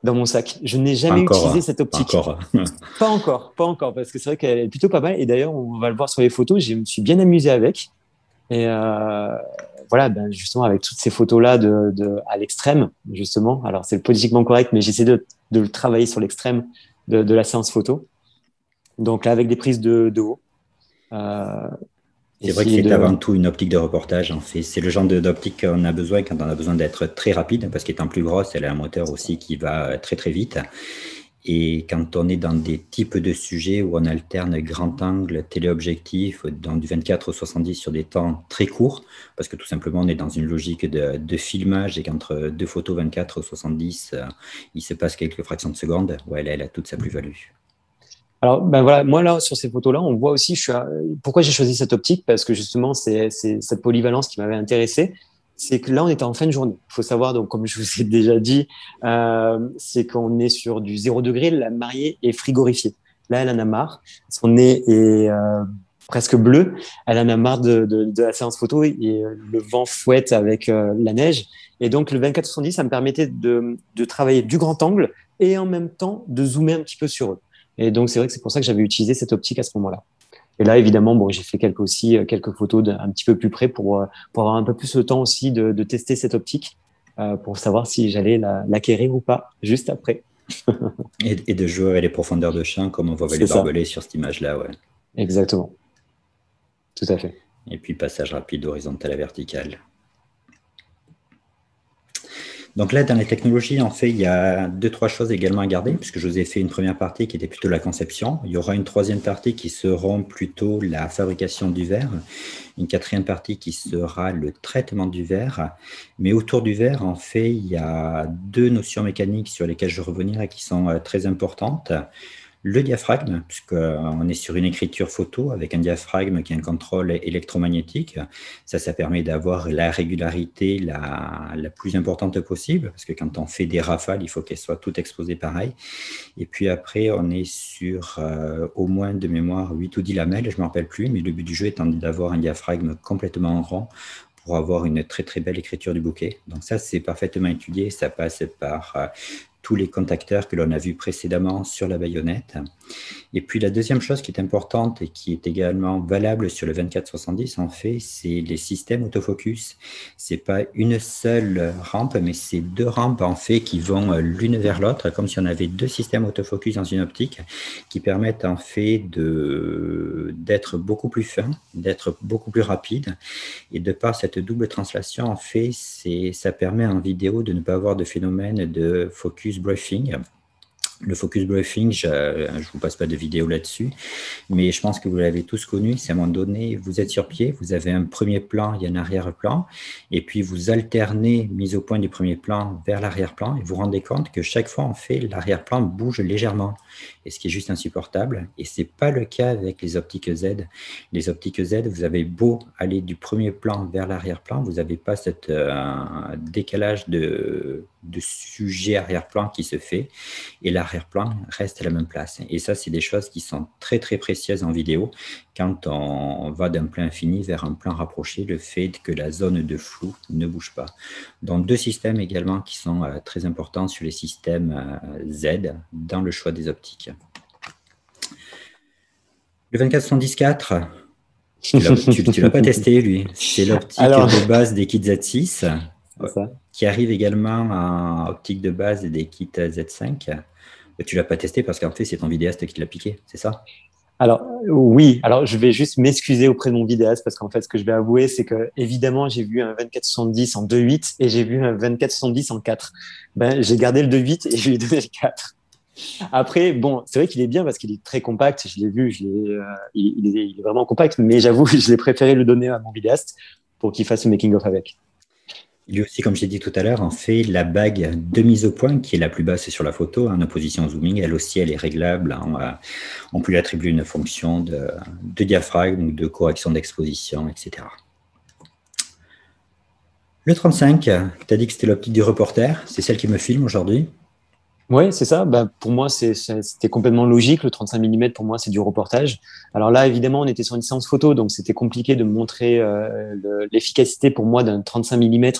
dans mon sac. Je n'ai Pas jamais utilisé encore. cette Pas optique. encore. Pas encore, parce que c'est vrai qu'elle est plutôt pas mal. Et d'ailleurs, on va le voir sur les photos, je me suis bien amusé avec. Et voilà, ben justement, avec toutes ces photos-là à l'extrême, justement. Alors, c'est politiquement correct, mais j'essaie de le travailler sur l'extrême de la séance photo. Donc là, avec des prises de haut. Euh, C'est vrai que essayer c'est de. avant tout une optique de reportage, en fait. C'est le genre d'optique qu'on a besoin quand on a besoin d'être très rapide, parce qu'étant plus grosse, elle a un moteur aussi qui va très très vite. Et quand on est dans des types de sujets où on alterne grand angle, téléobjectif, dans du 24 au 70 sur des temps très courts, parce que tout simplement on est dans une logique de filmage et qu'entre deux photos 24 au 70, il se passe quelques fractions de seconde, ouais, elle a toute sa plus-value. Alors, ben voilà, moi là, sur ces photos-là, on voit aussi, pourquoi j'ai choisi cette optique, parce que justement, c'est cette polyvalence qui m'avait intéressé. C'est que là, on était en fin de journée. Il faut savoir, donc, comme je vous ai déjà dit, c'est qu'on est sur du 0 degré, la mariée est frigorifiée. Là, elle en a marre. Son nez est presque bleu. Elle en a marre de la séance photo et le vent fouette avec la neige. Et donc, le 24-70, ça me permettait de travailler du grand angle et en même temps de zoomer un petit peu sur eux. Et donc, c'est vrai que c'est pour ça que j'avais utilisé cette optique à ce moment-là. Et là, évidemment, bon, j'ai fait quelques photos un petit peu plus près pour avoir un peu plus le temps aussi de tester cette optique pour savoir si j'allais l'acquérir ou pas juste après. Et de jouer avec les profondeurs de champ, comme on voit avec C'est les ça, barbelés sur cette image-là, ouais. exactement, tout à fait. Et puis passage rapide horizontal à vertical. Donc là, dans les technologies, en fait, il y a deux, trois choses également à garder, puisque je vous ai fait une première partie qui était plutôt la conception. Il y aura une troisième partie qui sera plutôt la fabrication du verre, une quatrième partie qui sera le traitement du verre. Mais autour du verre, en fait, il y a deux notions mécaniques sur lesquelles je vais revenir et qui sont très importantes. Le diaphragme, puisqu'on est sur une écriture photo avec un diaphragme qui a un contrôle électromagnétique. Ça permet d'avoir la régularité la plus importante possible, parce que quand on fait des rafales, il faut qu'elles soient toutes exposées pareil. Et puis après, on est sur au moins de mémoire 8 ou 10 lamelles, je ne me rappelle plus, mais le but du jeu étant d'avoir un diaphragme complètement rond pour avoir une très très belle écriture du bouquet. Donc ça, c'est parfaitement étudié, ça passe par tous les contacteurs que l'on a vus précédemment sur la baïonnette. Et puis la deuxième chose qui est importante et qui est également valable sur le 24-70, en fait, c'est les systèmes autofocus. C'est pas une seule rampe, mais c'est deux rampes en fait qui vont l'une vers l'autre, comme si on avait deux systèmes autofocus dans une optique, qui permettent en fait d'être beaucoup plus fin, d'être beaucoup plus rapide. Et de par cette double translation, en fait, ça permet en vidéo de ne pas avoir de phénomène de focus brushing. Le focus brushing, je ne vous passe pas de vidéo là-dessus, mais je pense que vous l'avez tous connu. C'est à un moment donné, vous êtes sur pied, vous avez un premier plan, il y a un arrière-plan, et puis vous alternez mise au point du premier plan vers l'arrière-plan, et vous vous rendez compte que chaque fois, en fait, l'arrière-plan bouge légèrement, et ce qui est juste insupportable. Et ce n'est pas le cas avec les optiques Z. Les optiques Z, vous avez beau aller du premier plan vers l'arrière-plan, vous n'avez pas ce décalage de sujet arrière-plan qui se fait, et l'arrière-plan reste à la même place. Et ça, c'est des choses qui sont très, très précieuses en vidéo. Quand on va d'un plan infini vers un plan rapproché, le fait que la zone de flou ne bouge pas. Donc, deux systèmes également qui sont très importants sur les systèmes Z dans le choix des optiques. Le 24-114, tu ne l'as pas testé, lui. C'est l'optique de base des kits Z6. Qui arrive également en optique de base des kits Z5. Tu ne l'as pas testé parce qu'en fait, c'est ton vidéaste qui l'a piqué, c'est ça? Alors, oui. Alors, je vais juste m'excuser auprès de mon vidéaste parce qu'en fait, ce que je vais avouer, c'est que, évidemment, j'ai vu un 24-70 en 2.8 et j'ai vu un 24-70 en 4. Ben, j'ai gardé le 2.8 et je lui ai donné le 4. Après, bon, c'est vrai qu'il est bien parce qu'il est très compact. Je l'ai vu, il est vraiment compact, mais j'avoue, je l'ai préféré le donner à mon vidéaste pour qu'il fasse le making-of avec. Lui aussi, comme j'ai dit tout à l'heure, on fait la bague de mise au point qui est la plus basse sur la photo, en opposition au zooming. Elle aussi, elle est réglable. On peut lui attribuer une fonction de diaphragme ou de correction d'exposition, etc. Le 35, tu as dit que c'était l'optique du reporter. C'est celle qui me filme aujourd'hui. Oui, c'est ça. Bah, pour moi, c'était complètement logique. Le 35 mm, pour moi, c'est du reportage. Alors là, évidemment, on était sur une séance photo, donc c'était compliqué de montrer l'efficacité pour moi d'un 35 mm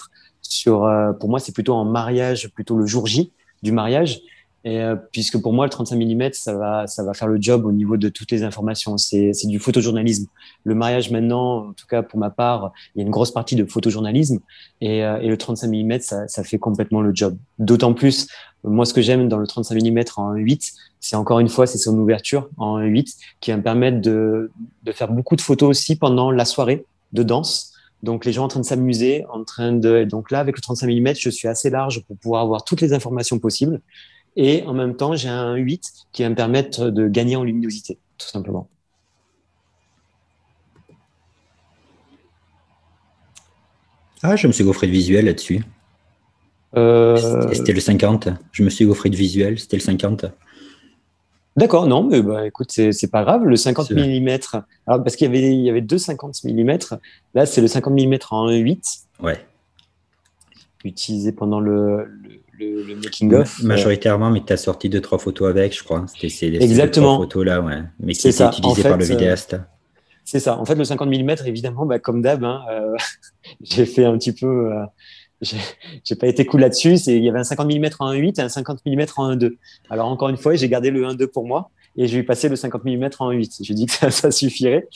pour moi, c'est plutôt en mariage, plutôt le jour J du mariage. Et puisque pour moi, le 35 mm, ça va faire le job au niveau de toutes les informations. C'est du photojournalisme. Le mariage maintenant, en tout cas pour ma part, il y a une grosse partie de photojournalisme et le 35 mm, ça fait complètement le job. D'autant plus, moi, ce que j'aime dans le 35 mm en 1.8, c'est encore une fois, c'est son ouverture en 1.8 qui va me permettre de faire beaucoup de photos aussi pendant la soirée de danse. Donc, les gens en train de s'amuser, donc là, avec le 35 mm, je suis assez large pour pouvoir avoir toutes les informations possibles. Et en même temps, j'ai un 8 qui va me permettre de gagner en luminosité, tout simplement. Ah, je me suis gaufré de visuel là-dessus. C'était le 50. Je me suis gaufré de visuel, c'était le 50. D'accord, non, mais bah, écoute, c'est pas grave. Le 50 mm, alors, parce qu'il y avait deux 50 mm. Là, c'est le 50 mm en 1.8. Ouais. Utilisé pendant le making-of. Majoritairement, mais tu as sorti 2-3 photos avec, je crois. C'était ces 2-3 photos-là, ouais. Mais qui étaient utilisées par le vidéaste. C'est ça. En fait, le 50 mm, évidemment, bah, comme d'hab, hein, j'ai fait un petit peu... j'ai pas été cool là-dessus. Il y avait un 50 mm en 1.8 et un 50 mm en 1.2. Alors, encore une fois, j'ai gardé le 1.2 pour moi et j'ai passé le 50 mm en 1.8. J'ai dit que ça suffirait.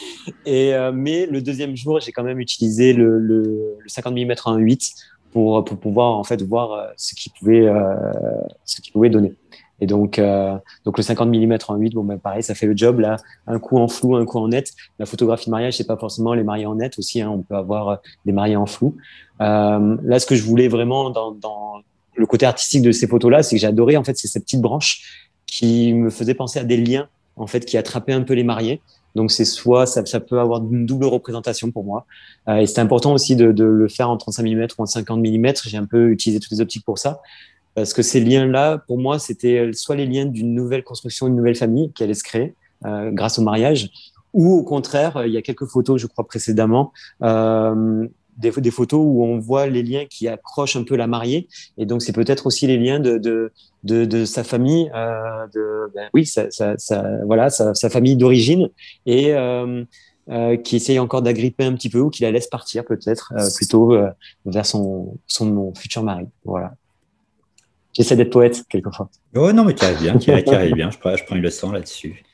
Mais le deuxième jour, j'ai quand même utilisé le 50 mm en 1.8 pour pouvoir en fait voir ce qu'il pouvait donner. Et donc le 50 mm en 8, bon ben pareil, ça fait le job là, un coup en flou, un coup en net. La photographie de mariage, c'est pas forcément les mariés en net aussi, hein, on peut avoir des mariés en flou. Là, ce que je voulais vraiment dans le côté artistique de ces photos-là, c'est que j'ai adoré en fait ces petites branches qui me faisaient penser à des liens en fait qui attrapaient un peu les mariés. Donc c'est soit ça peut avoir une double représentation pour moi. Et c'était important aussi de le faire en 35 mm ou en 50 mm. J'ai un peu utilisé toutes les optiques pour ça. parce que ces liens-là, pour moi, c'était soit les liens d'une nouvelle construction, une nouvelle famille qui allait se créer grâce au mariage, ou au contraire, il y a quelques photos, je crois précédemment, des photos où on voit les liens qui accrochent un peu la mariée, et donc c'est peut-être aussi les liens de sa famille, oui, voilà, sa famille d'origine, et qui essaye encore d'agripper un petit peu ou qui la laisse partir peut-être plutôt vers son futur mari. Voilà. J'essaie d'être poète quelquefois. Oh non, mais tu arrives bien, tu arrives bien. Je prends une leçon là-dessus.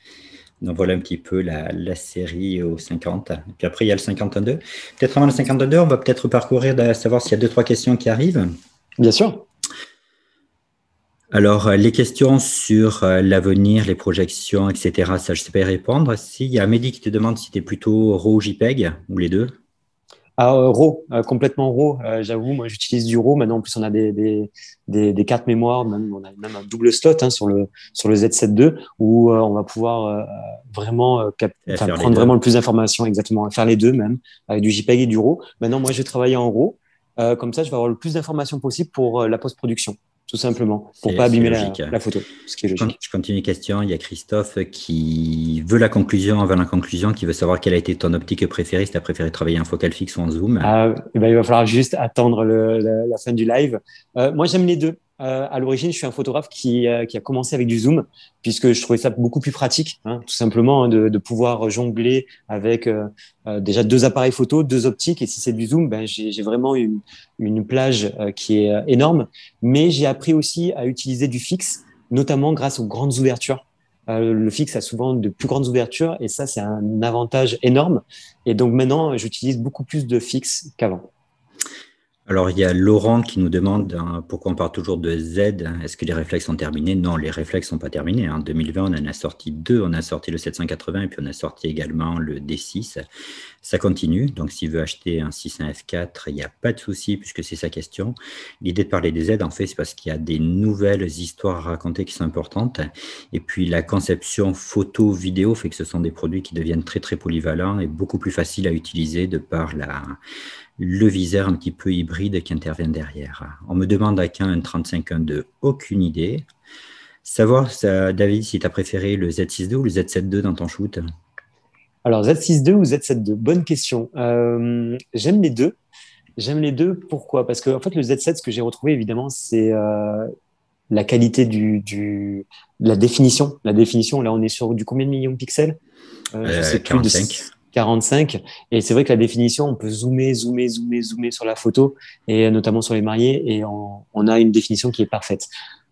Donc voilà un petit peu la série aux 50. Et puis après, il y a le 52. Peut-être avant le 52, on va peut-être parcourir, savoir s'il y a deux, trois questions qui arrivent. Bien sûr. Alors, les questions sur l'avenir, les projections, etc., ça, je ne sais pas y répondre. Si, il y a Amélie qui te demande si tu es plutôt RAW ou JPEG, ou les deux. Ah, RAW, complètement RAW. J'avoue, moi, j'utilise du RAW. Maintenant, en plus, on a des cartes mémoire, même, on a même un double slot sur le Z7 II où on va pouvoir vraiment Faire les prendre deux. vraiment le plus d'informations, exactement, faire les deux même, avec du JPEG et du RAW. Maintenant, moi, je vais travailler en RAW. Comme ça, je vais avoir le plus d'informations possible pour la post-production, tout simplement, pour pas C'est abîmer logique. la photo, ce qui est logique. Je continue une question. Il y a Christophe qui veut la conclusion avant la conclusion, qui veut savoir quelle a été ton optique préférée, si tu as préféré travailler en focal fixe ou en zoom. Eh ben, il va falloir juste attendre la fin du live. Moi, j'aime les deux. À l'origine, je suis un photographe qui a commencé avec du zoom, puisque je trouvais ça beaucoup plus pratique, hein, tout simplement, hein, de pouvoir jongler avec déjà deux appareils photo, deux optiques. Et si c'est du zoom, ben, j'ai vraiment une plage qui est énorme. Mais j'ai appris aussi à utiliser du fixe, notamment grâce aux grandes ouvertures. Le fixe a souvent de plus grandes ouvertures et ça, c'est un avantage énorme. Et donc maintenant, j'utilise beaucoup plus de fixe qu'avant. Alors, il y a Laurent qui nous demande pourquoi on parle toujours de Z. Est-ce que les réflexes sont terminés? Non, les réflexes sont pas terminés. En 2020, on en a sorti deux. On a sorti le 780 et puis on a sorti également le D6. Ça continue. Donc, s'il veut acheter un 6, un F4, il n'y a pas de souci puisque c'est sa question. L'idée de parler des Z, en fait, c'est parce qu'il y a des nouvelles histoires à raconter qui sont importantes. Et puis, la conception photo-vidéo fait que ce sont des produits qui deviennent très, très polyvalents et beaucoup plus faciles à utiliser de par le viseur un petit peu hybride qui intervient derrière. On me demande à quand un 35-1.2, aucune idée. Savoir, David, si tu as préféré le Z6 II ou le Z7 II dans ton shoot? Alors Z6 II ou Z7 II, bonne question. J'aime les deux. J'aime les deux. Pourquoi? Parce que en fait, le Z7, ce que j'ai retrouvé évidemment, c'est la qualité de la définition. La définition, là, on est sur du combien de millions de pixels? Je sais plus, de 45. 45. Et c'est vrai que la définition, on peut zoomer sur la photo, et notamment sur les mariés, et on a une définition qui est parfaite.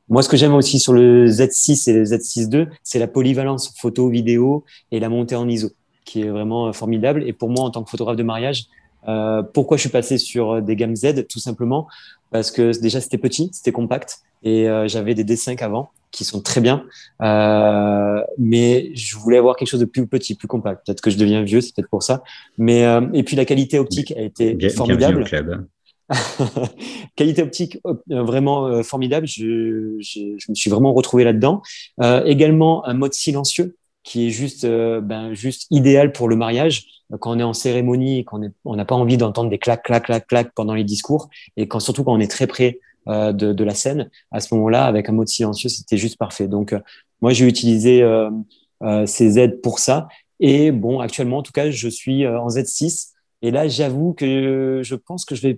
Moi, ce que j'aime aussi sur le Z6 et le Z6 II, c'est la polyvalence photo, vidéo et la montée en ISO, qui est vraiment formidable. Et pour moi, en tant que photographe de mariage, pourquoi je suis passé sur des gammes Z? Tout simplement parce que déjà, c'était petit, c'était compact, et j'avais des D5 avant qui sont très bien, mais je voulais avoir quelque chose de plus petit, plus compact. Peut-être que je deviens vieux, c'est peut-être pour ça. Mais et puis la qualité optique a été Bienvenue au formidable. club. Qualité optique vraiment formidable. Je me suis vraiment retrouvé là-dedans. Également un mode silencieux qui est juste idéal pour le mariage. Quand on est en cérémonie, on n'a pas envie d'entendre des clac, clac, clac, clac pendant les discours, et surtout quand on est très près de la scène, à ce moment-là, avec un mode silencieux, c'était juste parfait. Donc, moi, j'ai utilisé ces Z pour ça. Et bon, actuellement, en tout cas, je suis en Z6. Et là, j'avoue que je pense que je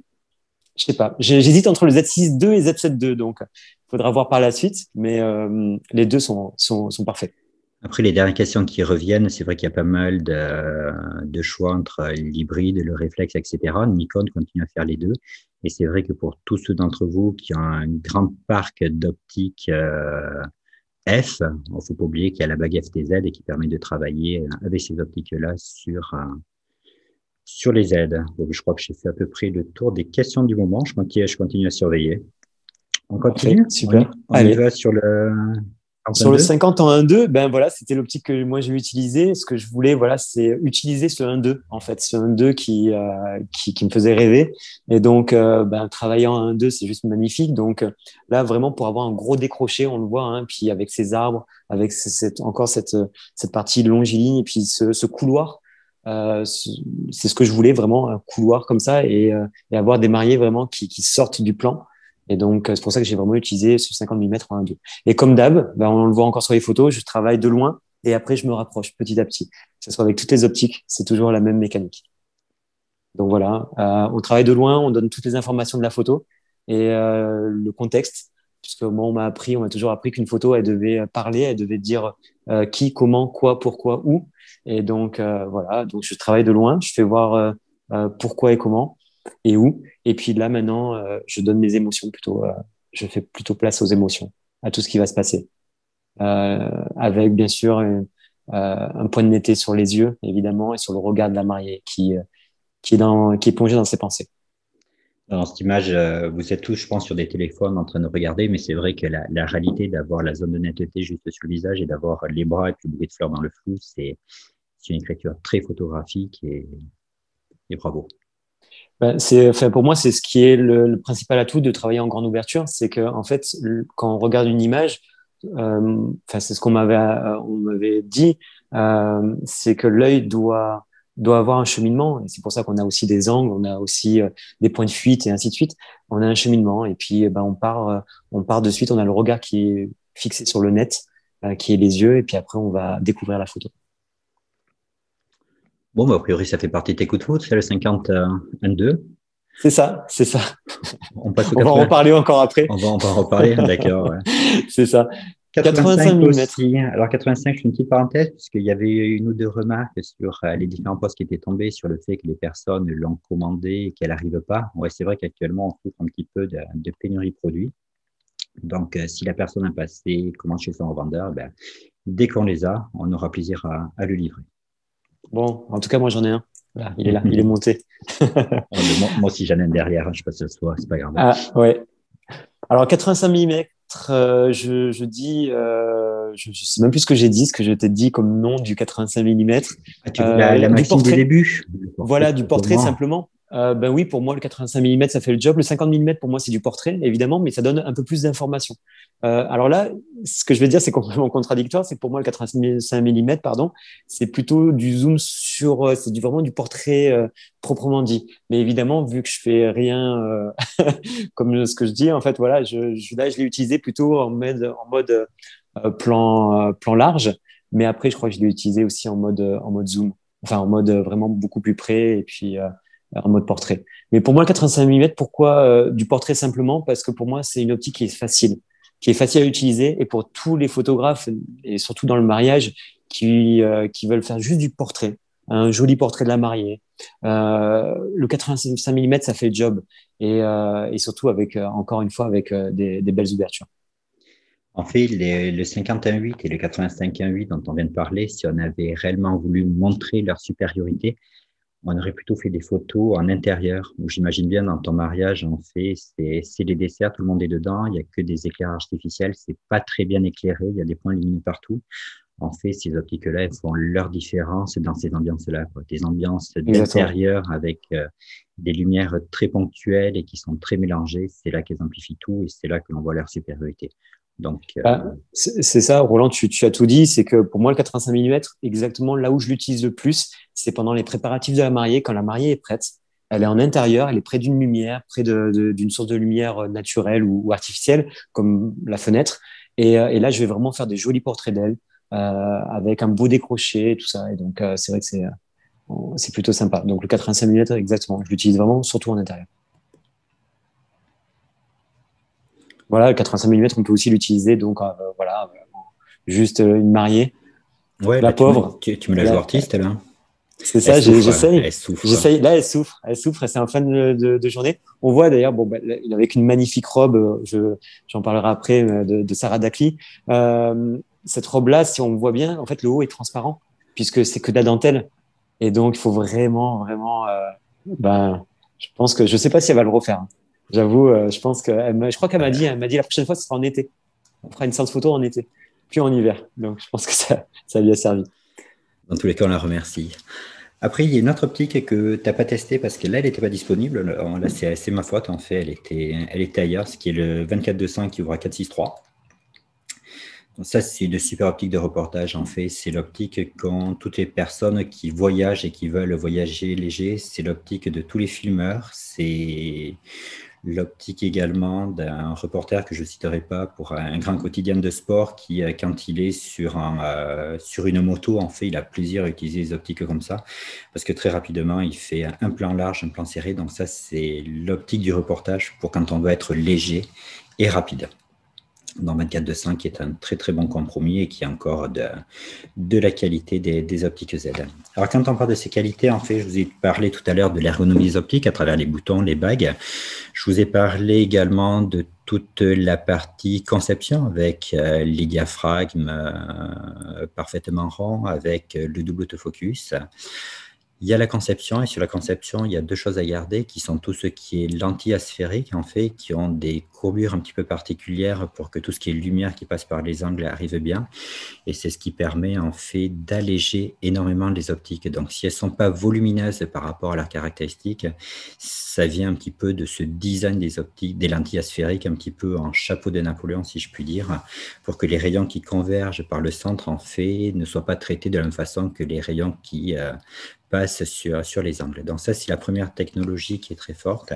sais pas. J'hésite entre le Z6 II et Z7 II, donc il faudra voir par la suite, mais les deux sont parfaits. Après, les dernières questions qui reviennent, c'est vrai qu'il y a pas mal de choix entre l'hybride, le réflexe, etc. Nikon continue à faire les deux. Et c'est vrai que pour tous ceux d'entre vous qui ont un grand parc d'optiques F, il ne faut pas oublier qu'il y a la bague FTZ et qui permet de travailler avec ces optiques-là sur les Z. Donc, je crois que j'ai fait à peu près le tour des questions du moment. Je continue à surveiller. On Parfait, continue? super. On y Allez. va sur le Sur le 52? 50 en 1.2, ben voilà, c'était l'optique que moi j'ai utilisée. Ce que je voulais, voilà, c'est utiliser ce 1.2 en fait, ce 1.2 qui me faisait rêver. Et donc, travailler en 1.2, c'est juste magnifique. Donc là, vraiment pour avoir un gros décroché, on le voit, hein, puis avec ces arbres, avec encore cette partie longiligne, et puis ce couloir. C'est ce que je voulais vraiment, un couloir comme ça, et avoir des mariés vraiment qui sortent du plan. Et donc, c'est pour ça que j'ai vraiment utilisé ce 50 mm en 1.2. Et comme d'hab, ben, on le voit encore sur les photos, je travaille de loin et après, je me rapproche petit à petit. Que ce soit avec toutes les optiques, c'est toujours la même mécanique. Donc voilà, on travaille de loin, on donne toutes les informations de la photo et le contexte, puisque moi, on m'a toujours appris qu'une photo, elle devait parler, elle devait dire qui, comment, quoi, pourquoi, où. Et donc, voilà, donc je travaille de loin, je fais voir pourquoi et comment et où. Et puis là, maintenant, je donne mes émotions plutôt, je fais plutôt place aux émotions, à tout ce qui va se passer. Avec bien sûr un point de netteté sur les yeux, évidemment, et sur le regard de la mariée qui est plongé dans ses pensées. Dans cette image, vous êtes tous, je pense, sur des téléphones en train de regarder, mais c'est vrai que la réalité d'avoir la zone de netteté juste sur le visage et d'avoir les bras et puis le bruit de fleurs dans le flou, c'est une écriture très photographique et bravo. Enfin, pour moi, c'est ce qui est le principal atout de travailler en grande ouverture, c'est que en fait, quand on regarde une image, enfin, c'est ce on m'avait dit, c'est que l'œil doit avoir un cheminement. Et c'est pour ça qu'on a aussi des angles, on a aussi des points de fuite et ainsi de suite. On a un cheminement et puis ben, on part de suite. On a le regard qui est fixé sur le net, qui est les yeux, et puis après on va découvrir la photo. Bon, bah, a priori, ça fait partie de tes coups de foot, c'est le 50-1-2. C'est ça, c'est ça. On passe au On va en 80. reparler encore après. On va en reparler, d'accord. Ouais. C'est ça. 85 85 mm. aussi. Alors 85, je fais une petite parenthèse, puisqu'il y avait une ou deux remarques sur les différents postes qui étaient tombés, sur le fait que les personnes l'ont commandé et qu'elle n'arrive pas. Ouais, c'est vrai qu'actuellement, on souffre un petit peu de pénurie de produits. Donc, si la personne a passé commande chez son revendeur, ben, dès qu'on les a, on aura plaisir à le livrer. Bon, en tout cas, moi j'en ai un. Voilà, il est là, il est monté. Moi aussi, j'en ai un derrière, je ne sais pas si ça se voit, c'est pas grave. Ah, ouais. Alors, 85 mm, je dis, je sais même plus ce que j'ai dit, ce que je t'ai dit comme nom du 85 mm. Ah, tu veux la Du maxime des portrait. débuts? Voilà, du portrait simplement. Ben oui, pour moi, le 85 mm, ça fait le job. Le 50 mm, pour moi, c'est du portrait, évidemment, mais ça donne un peu plus d'informations. Alors là, ce que je vais dire, c'est complètement contradictoire. C'est que pour moi, le 85 mm, pardon, c'est plutôt du zoom sur, vraiment du portrait proprement dit. Mais évidemment, vu que je fais rien comme ce que je dis, en fait, voilà, là, je l'ai utilisé plutôt en mode plan large. Mais après, je crois que je l'ai utilisé aussi en mode zoom, enfin en mode vraiment beaucoup plus près et puis en mode portrait. Mais pour moi, le 85 mm, pourquoi du portrait simplement? Parce que pour moi, c'est une optique qui est facile à utiliser et pour tous les photographes et surtout dans le mariage qui veulent faire juste du portrait, un joli portrait de la mariée. Le 85 mm, ça fait le job et surtout avec encore une fois avec des belles ouvertures. En fait, le 51.8 et le 85.1.8 dont on vient de parler, si on avait réellement voulu montrer leur supériorité, on aurait plutôt fait des photos en intérieur, où j'imagine bien dans ton mariage, en fait, c'est les desserts, tout le monde est dedans, il n'y a que des éclairages artificiels, c'est pas très bien éclairé, il y a des points lumineux partout. En fait, ces optiques-là, elles font leur différence dans ces ambiances-là, quoi. Des ambiances Exactement. d'intérieur avec des lumières très ponctuelles et qui sont très mélangées, c'est là qu'elles amplifient tout et c'est là que l'on voit leur supériorité. Donc, C'est ça, Roland, tu as tout dit. C'est que pour moi, le 85 mm, exactement là où je l'utilise le plus, c'est pendant les préparatifs de la mariée. Quand la mariée est prête, elle est en intérieur, elle est près d'une lumière, près d'une source de lumière naturelle ou artificielle, comme la fenêtre. Et là, je vais vraiment faire des jolis portraits d'elle, avec un beau décroché, tout ça. Et donc, c'est vrai que c'est plutôt sympa. Donc, le 85 mm, exactement. Je l'utilise vraiment surtout en intérieur. Voilà, le 85 mm, on peut aussi l'utiliser. Donc, voilà, juste une mariée. ouais, La là, pauvre. tu me la joues Là, artiste, là. c'est Elle ça, souffre, j'essaye. elle souffre. J'essaye. Là, elle souffre, c'est en fin de journée. On voit d'ailleurs, bon, bah, avec une magnifique robe, j'en parlerai après, de Sarah Dacli. Cette robe-là, si on voit bien, en fait, le haut est transparent, puisque c'est que de la dentelle. Et donc, il faut vraiment, vraiment, ben, je pense que, je sais pas si elle va le refaire, hein. J'avoue, je pense que, je crois qu'elle m'a dit la prochaine fois, ce sera en été. On fera une séance photo en été, puis en hiver. Donc, je pense que ça lui a servi. Dans tous les cas, on la remercie. Après, il y a une autre optique que tu n'as pas testée parce que là, elle n'était pas disponible. Là, c'est ma faute, en fait. Elle était ailleurs, ce qui est le 24-200 qui ouvre à 4.6.3. Donc ça, c'est une super optique de reportage, en fait. C'est l'optique qu'ont toutes les personnes qui voyagent et qui veulent voyager léger. C'est l'optique de tous les filmeurs. C'est L'optique également d'un reporter que je ne citerai pas pour un grand quotidien de sport qui, quand il est sur une moto, en fait, il a plaisir à utiliser les optiques comme ça parce que très rapidement, il fait un plan large, un plan serré. Donc ça, c'est l'optique du reportage pour quand on veut être léger et rapide. Dans 24-200, qui est un très très bon compromis et qui a encore de la qualité des optiques Z. Alors quand on parle de ces qualités, en fait, je vous ai parlé tout à l'heure de l'ergonomie des optiques à travers les boutons, les bagues. Je vous ai parlé également de toute la partie conception avec les diaphragmes parfaitement ronds, avec le double autofocus. Il y a la conception, et sur la conception, il y a deux choses à garder, qui sont tout ce qui est lentilles asphériques, en fait, qui ont des courbures un petit peu particulières pour que tout ce qui est lumière qui passe par les angles arrive bien. Et c'est ce qui permet, en fait, d'alléger énormément les optiques. Donc, si elles ne sont pas volumineuses par rapport à leurs caractéristiques, ça vient un petit peu de ce design des optiques, des lentilles asphériques, un petit peu en chapeau de Napoléon, si je puis dire, pour que les rayons qui convergent par le centre, en fait, ne soient pas traités de la même façon que les rayons qui passe sur les angles. Donc ça, c'est la première technologie qui est très forte.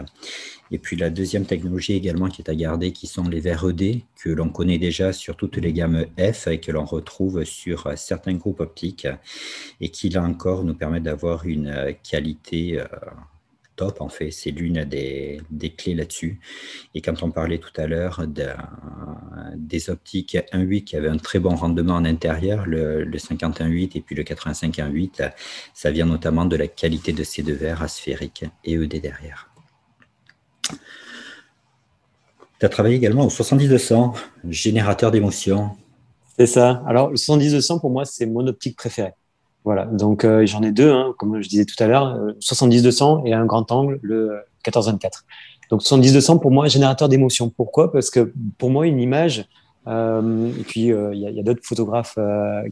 Et puis la deuxième technologie également qui est à garder, qui sont les verres ED, que l'on connaît déjà sur toutes les gammes F et que l'on retrouve sur certains groupes optiques et qui, là encore, nous permettent d'avoir une qualité top, en fait. C'est l'une des clés là-dessus. Et quand on parlait tout à l'heure des optiques 1.8 qui avaient un très bon rendement en intérieur, le 51.8 et puis le 85.1.8, ça vient notamment de la qualité de ces deux verres asphériques et ED derrière. Tu as travaillé également au 70-200, générateur d'émotions. C'est ça. Alors, le 70-200, pour moi, c'est mon optique préférée. Voilà, donc j'en ai deux, hein, comme je disais tout à l'heure, 70-200 et un grand angle, le 14-24. Donc 70-200, pour moi, générateur d'émotion. Pourquoi? Parce que pour moi, une image, et puis y a d'autres photographes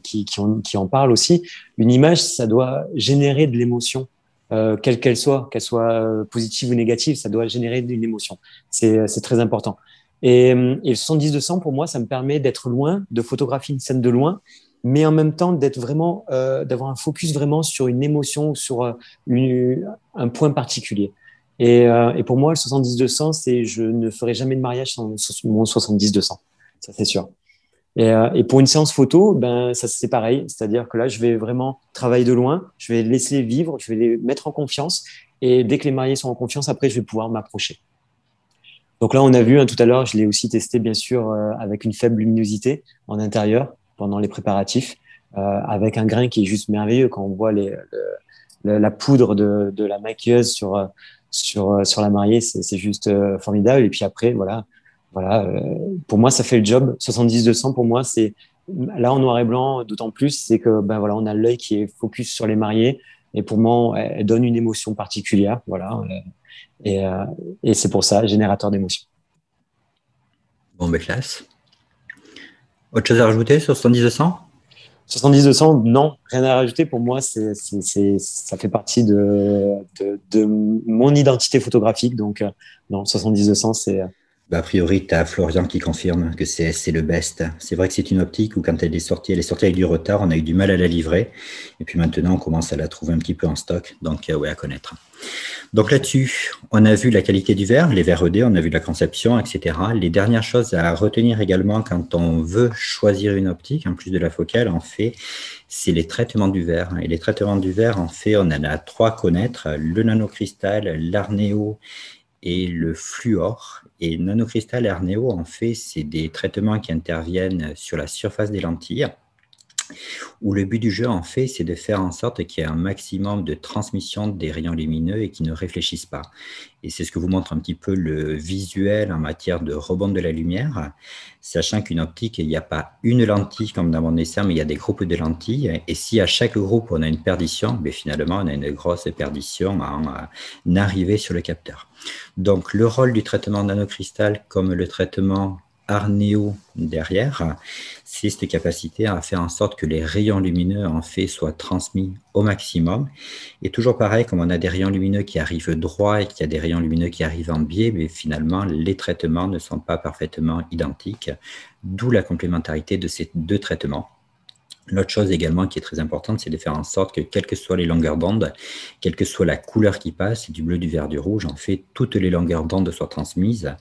qui en parlent aussi, une image, ça doit générer de l'émotion, quelle qu'elle soit positive ou négative, ça doit générer une émotion. C'est très important. Et le 70-200, pour moi, ça me permet d'être loin, de photographier une scène de loin, mais en même temps d'être vraiment, d'avoir un focus vraiment sur une émotion, sur un point particulier. Et pour moi, le 70-200, c'est je ne ferai jamais de mariage sans mon 70-200. Ça, c'est sûr. Et pour une séance photo, ben, ça, c'est pareil. C'est-à-dire que là, je vais vraiment travailler de loin, je vais les laisser vivre, je vais les mettre en confiance. Et dès que les mariés sont en confiance, après, je vais pouvoir m'approcher. Donc là, on a vu hein, tout à l'heure, je l'ai aussi testé, bien sûr, avec une faible luminosité en intérieur pendant les préparatifs, avec un grain qui est juste merveilleux quand on voit la poudre de la maquilleuse sur la mariée, c'est juste formidable. Et puis après, voilà, pour moi, ça fait le job. 70-200, pour moi, c'est là en noir et blanc, d'autant plus, c'est que ben voilà, on a l'œil qui est focus sur les mariés. Et pour moi, elle donne une émotion particulière, voilà. Et, euh, et c'est pour ça, générateur d'émotions. Bon, ben classe. Autre chose à rajouter sur 70-200? 70-200, non, rien à rajouter. Pour moi, ça fait partie de mon identité photographique. Donc, non, 70-200, c'est. Bah, a priori, tu as Florian qui confirme que c'est le best. C'est vrai que c'est une optique où quand elle est sortie avec du retard, on a eu du mal à la livrer. Et puis maintenant, on commence à la trouver un petit peu en stock. Donc, ouais, à connaître. Donc là-dessus, on a vu la qualité du verre, les verres ED, on a vu la conception, etc. Les dernières choses à retenir également quand on veut choisir une optique, en plus de la focale, en fait, c'est les traitements du verre. Et les traitements du verre, en fait, on en a trois à connaître, le nanocristal, l'arnéo et le fluor. Et nanocristal et arnéo, en fait, c'est des traitements qui interviennent sur la surface des lentilles, où le but du jeu, en fait, c'est de faire en sorte qu'il y ait un maximum de transmission des rayons lumineux et qu'ils ne réfléchissent pas. Et c'est ce que vous montre un petit peu le visuel en matière de rebond de la lumière, sachant qu'une optique, il n'y a pas une lentille comme dans mon dessin, mais il y a des groupes de lentilles. Et si à chaque groupe, on a une perdition, mais finalement, on a une grosse perdition en arrivée sur le capteur. Donc, le rôle du traitement nanocristal, comme le traitement arnéo derrière, c'est cette capacité à faire en sorte que les rayons lumineux en fait soient transmis au maximum. Et toujours pareil, comme on a des rayons lumineux qui arrivent droit et qu'il y a des rayons lumineux qui arrivent en biais, mais finalement, les traitements ne sont pas parfaitement identiques, d'où la complémentarité de ces deux traitements. L'autre chose également qui est très importante, c'est de faire en sorte que, quelles que soient les longueurs d'onde, quelle que soit la couleur qui passe, du bleu, du vert, du rouge, en fait, toutes les longueurs d'onde soient transmises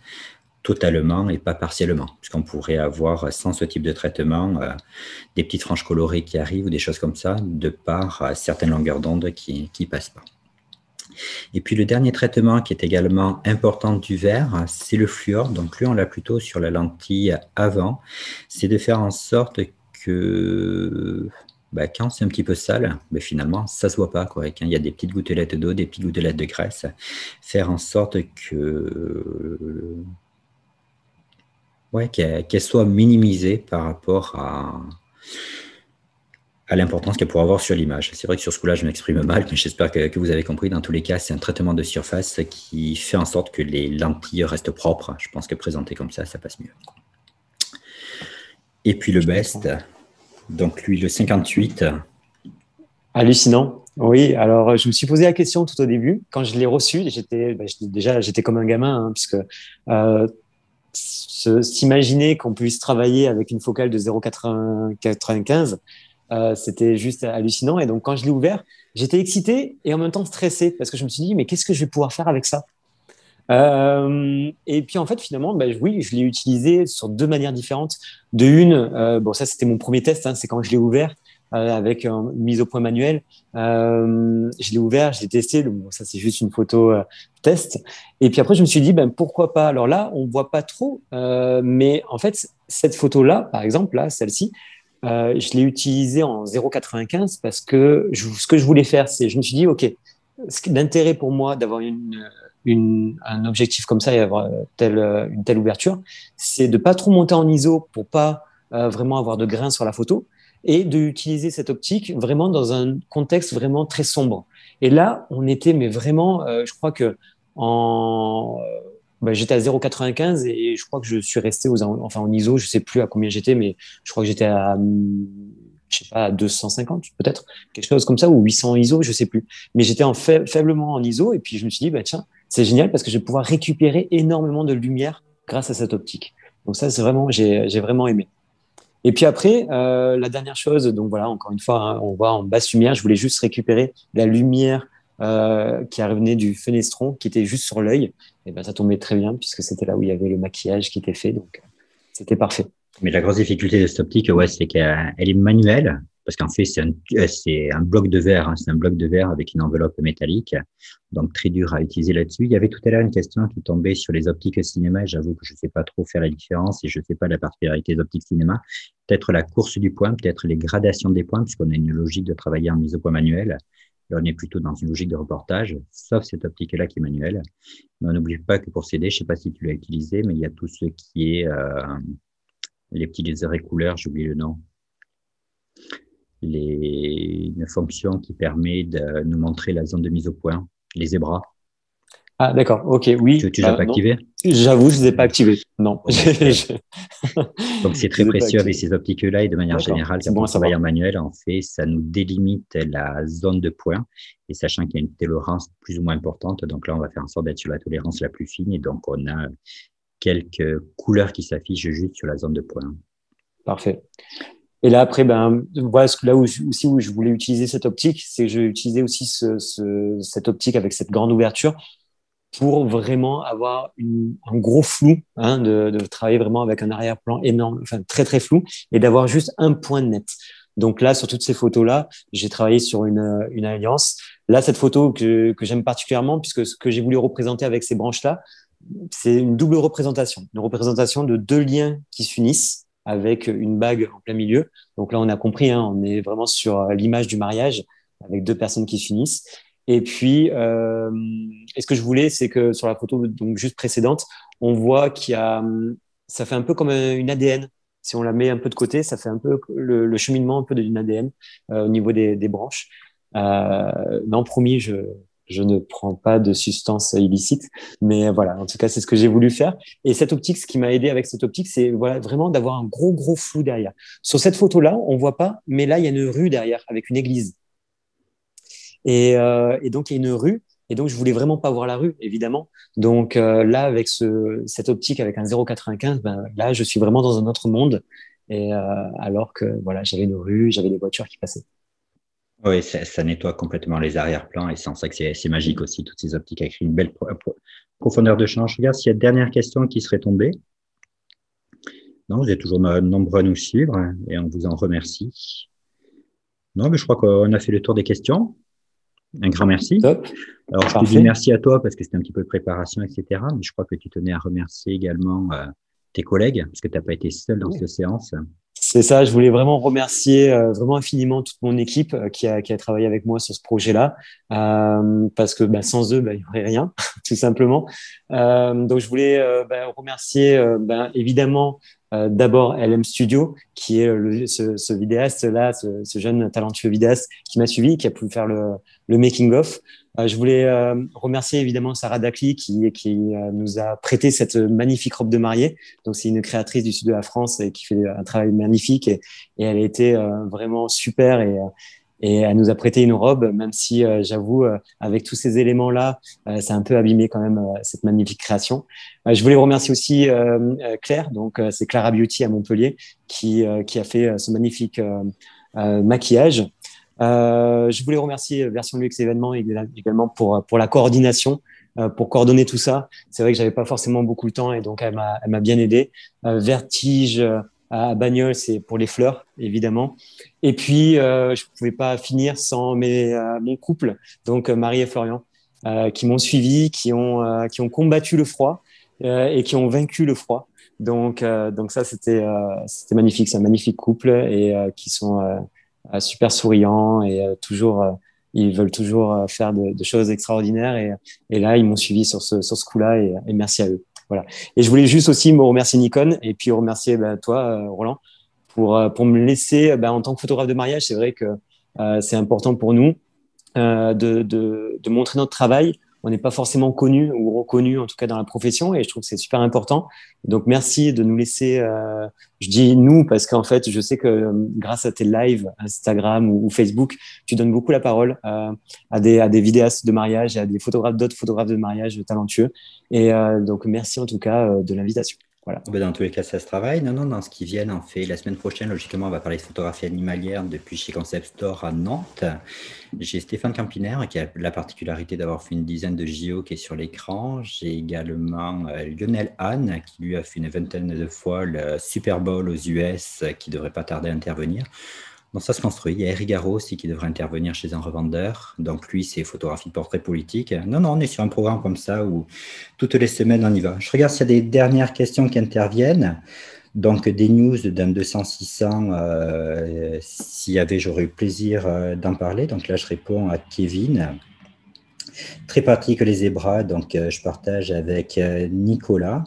totalement et pas partiellement. Puisqu'on pourrait avoir, sans ce type de traitement, des petites franges colorées qui arrivent ou des choses comme ça, de par certaines longueurs d'onde qui ne passent pas. Et puis le dernier traitement qui est également important du verre, c'est le fluor. Donc lui, on l'a plutôt sur la lentille avant. C'est de faire en sorte que quand c'est un petit peu sale, finalement, ça ne se voit pas, quoi. Quand il y a des petites gouttelettes d'eau, des petites gouttelettes de graisse, faire en sorte que qu'elle soit minimisée par rapport à l'importance qu'elle pourrait avoir sur l'image. C'est vrai que sur ce coup-là, je m'exprime mal, mais j'espère que vous avez compris. Dans tous les cas, c'est un traitement de surface qui fait en sorte que les lentilles restent propres. Je pense que présenté comme ça passe mieux. Et puis le best, donc lui, le 58. Hallucinant. Oui, alors je me suis posé la question tout au début. Quand je l'ai reçu, j'étais comme un gamin, hein, puisque s'imaginer qu'on puisse travailler avec une focale de 0,95, c'était juste hallucinant. Et donc, quand je l'ai ouvert, j'étais excité et en même temps stressé parce que je me suis dit, mais qu'est-ce que je vais pouvoir faire avec ça? Et puis, en fait, finalement, oui, je l'ai utilisé sur deux manières différentes. De une, bon, ça, c'était mon premier test, hein, c'est quand je l'ai ouvert avec une mise au point manuelle. Je l'ai ouvert, je l'ai testé. Donc, bon, ça, c'est juste une photo test. Et puis après, je me suis dit, pourquoi pas? Alors là, on voit pas trop, mais en fait, cette photo-là, par exemple, là, celle-ci, je l'ai utilisée en 0,95 parce que ce que je voulais faire, c'est, je me suis dit, OK, l'intérêt pour moi d'avoir un objectif comme ça et avoir une telle ouverture, c'est de pas trop monter en ISO pour pas vraiment avoir de grains sur la photo et d'utiliser cette optique vraiment dans un contexte vraiment très sombre. Et là, on était, mais vraiment, je crois que j'étais à 0,95 et je crois que je suis resté en ISO, je sais plus à combien j'étais, mais je crois que j'étais à, je sais pas, à 250 peut-être, quelque chose comme ça, ou 800 ISO, je sais plus. Mais j'étais faiblement en ISO et puis je me suis dit, tiens, c'est génial parce que je vais pouvoir récupérer énormément de lumière grâce à cette optique. Donc ça, c'est vraiment, j'ai vraiment aimé. Et puis après, la dernière chose, donc voilà, encore une fois, hein, on voit en basse lumière, je voulais juste récupérer la lumière qui revenait du fenestron, qui était juste sur l'œil. Et ça tombait très bien puisque c'était là où il y avait le maquillage qui était fait, donc c'était parfait. Mais la grosse difficulté de cette optique, c'est qu'elle est manuelle, parce qu'en fait, c'est un bloc de verre, hein, c'est un bloc de verre avec une enveloppe métallique, donc très dur à utiliser là-dessus. Il y avait tout à l'heure une question qui tombait sur les optiques cinéma, et j'avoue que je ne sais pas trop faire la différence et je ne sais pas la particularité des optiques cinéma. Peut-être la course du point, peut-être les gradations des points, puisqu'on a une logique de travailler en mise au point manuelle. Là, on est plutôt dans une logique de reportage, sauf cette optique-là qui est manuelle. Mais on n'oublie pas que pour CD, je ne sais pas si tu l'as utilisé, mais il y a tout ce qui est les petits lasers couleurs, j'oublie le nom. Une fonction qui permet de nous montrer la zone de mise au point, les zébras. Ah, d'accord, ok, oui. Tu l'as pas activé? J'avoue, je ne les ai pas activés. Non. Donc, c'est très précieux avec ces optiques-là et de manière générale, quand on travaille en manuel, en fait, ça nous délimite la zone de point et sachant qu'il y a une tolérance plus ou moins importante. Donc là, on va faire en sorte d'être sur la tolérance la plus fine et donc on a quelques couleurs qui s'affichent juste sur la zone de point. Parfait. Et là, après, voilà, là où je voulais utiliser cette optique, c'est que je utilisais aussi cette optique avec cette grande ouverture pour vraiment avoir un gros flou, hein, de travailler vraiment avec un arrière-plan énorme, enfin très très flou, et d'avoir juste un point net. Donc là, sur toutes ces photos-là, j'ai travaillé sur une alliance. Là, cette photo que j'aime particulièrement, puisque ce que j'ai voulu représenter avec ces branches-là, c'est une double représentation, une représentation de deux liens qui s'unissent avec une bague en plein milieu. Donc là, on a compris, hein, on est vraiment sur l'image du mariage avec deux personnes qui s'unissent. Et puis, et ce que je voulais, c'est que sur la photo donc juste précédente, on voit ça fait un peu comme une ADN. Si on la met un peu de côté, ça fait un peu le cheminement un peu d'une ADN au niveau des branches. Non, promis, je ne prends pas de substance illicite, mais voilà, en tout cas, c'est ce que j'ai voulu faire. Et cette optique, ce qui m'a aidé avec cette optique, c'est voilà, vraiment d'avoir un gros flou derrière. Sur cette photo-là, on voit pas, mais là, il y a une rue derrière avec une église. Et donc, il y a une rue. Et donc, je voulais vraiment pas voir la rue, évidemment. Donc là, avec cette optique, avec un 0,95, là, je suis vraiment dans un autre monde. et alors que voilà, j'avais une rue, j'avais des voitures qui passaient. Oui, ça nettoie complètement les arrière-plans et c'est en ça que c'est magique aussi, toutes ces optiques avec une belle profondeur de champ. Je regarde s'il y a une dernière question qui serait tombée. Non, vous êtes toujours nombreux à nous suivre et on vous en remercie. Non, mais je crois qu'on a fait le tour des questions. Un grand merci. Top, Alors, je te dis parfait. merci à toi parce que c'était un petit peu de préparation, etc. Mais je crois que tu tenais à remercier également tes collègues parce que tu n'as pas été seul dans cette séance. C'est ça, je voulais vraiment remercier vraiment infiniment toute mon équipe qui a travaillé avec moi sur ce projet-là, parce que sans eux, il n'y aurait rien, tout simplement. Donc, je voulais remercier évidemment d'abord LM Studio, qui est ce vidéaste-là, ce jeune talentueux vidéaste qui m'a suivi, qui a pu faire le making-of. Je voulais remercier évidemment Sarah Dacli qui nous a prêté cette magnifique robe de mariée. Donc, c'est une créatrice du sud de la France et qui fait un travail magnifique et elle a été vraiment super et elle nous a prêté une robe, même si j'avoue, avec tous ces éléments-là, ça a un peu abîmé quand même cette magnifique création. Je voulais remercier aussi Claire, donc c'est Clara Beauty à Montpellier, qui a fait ce magnifique maquillage. Je voulais remercier Version Luxe événements également pour la coordination, pour coordonner tout ça. C'est vrai que j'avais pas forcément beaucoup de temps et donc elle m'a bien aidé. Vertige à Bagnols, c'est pour les fleurs, évidemment. Et puis, je pouvais pas finir sans mon couple, donc Marie et Florian, qui m'ont suivi, qui ont combattu le froid et qui ont vaincu le froid. Donc ça, c'était magnifique. C'est un magnifique couple et qui sont super souriants et ils veulent toujours faire de choses extraordinaires. Et là, ils m'ont suivi sur ce coup-là et merci à eux. Voilà. Et je voulais juste aussi me remercier Nikon et puis remercier toi, Roland, pour me laisser, en tant que photographe de mariage, c'est vrai que c'est important pour nous de montrer notre travail. On n'est pas forcément connu ou reconnu, en tout cas dans la profession, et je trouve que c'est super important. Donc, merci de nous laisser, je dis nous, parce qu'en fait, je sais que grâce à tes lives, Instagram ou Facebook, tu donnes beaucoup la parole à des vidéastes de mariage et à d'autres photographes de mariage talentueux. Et donc, merci en tout cas de l'invitation. Voilà. Dans tous les cas, ça se travaille. Non, non, dans ce qui vient, on fait la semaine prochaine, logiquement, on va parler de photographie animalière depuis chez Concept Store à Nantes. J'ai Stéphane Campiner qui a la particularité d'avoir fait une dizaine de JO qui est sur l'écran. J'ai également Lionel Hahn qui lui a fait une vingtaine de fois le Super Bowl aux US qui ne devrait pas tarder à intervenir. Donc ça se construit. Il y a Eric Garot aussi qui devrait intervenir chez un revendeur. Donc lui, c'est photographie de portrait politique. Non, non, on est sur un programme comme ça où toutes les semaines, on y va. Je regarde s'il y a des dernières questions qui interviennent. Donc des news d'un 200-600, s'il y avait, j'aurais eu plaisir d'en parler. Donc là, je réponds à Kevin. Très pratique les zébras, donc je partage avec Nicolas.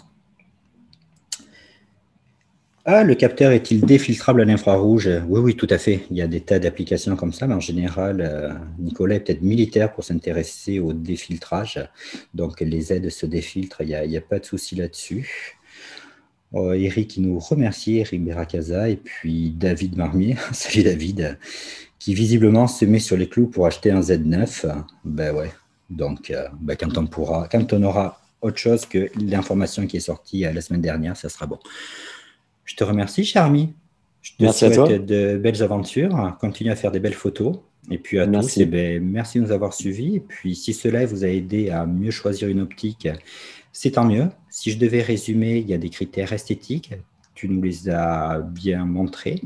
Ah, le capteur est-il défiltrable à l'infrarouge? Oui, oui, tout à fait. Il y a des tas d'applications comme ça, mais en général, Nicolas est peut-être militaire pour s'intéresser au défiltrage. Donc, les aides se défiltrent, il n'y a pas de souci là-dessus. Eric qui nous remercie, Eric Berakaza, et puis David Marmier, salut David, qui visiblement se met sur les clous pour acheter un Z9. Ben ouais, donc quand on aura autre chose que l'information qui est sortie la semaine dernière, ça sera bon. Je te remercie, cher ami. Je te Merci à souhaite toi. de belles aventures. Continue à faire des belles photos. Et puis à tous, Merci. merci de nous avoir suivis. Et puis si cela vous a aidé à mieux choisir une optique, c'est tant mieux. Si je devais résumer, il y a des critères esthétiques. Tu nous les as bien montrés.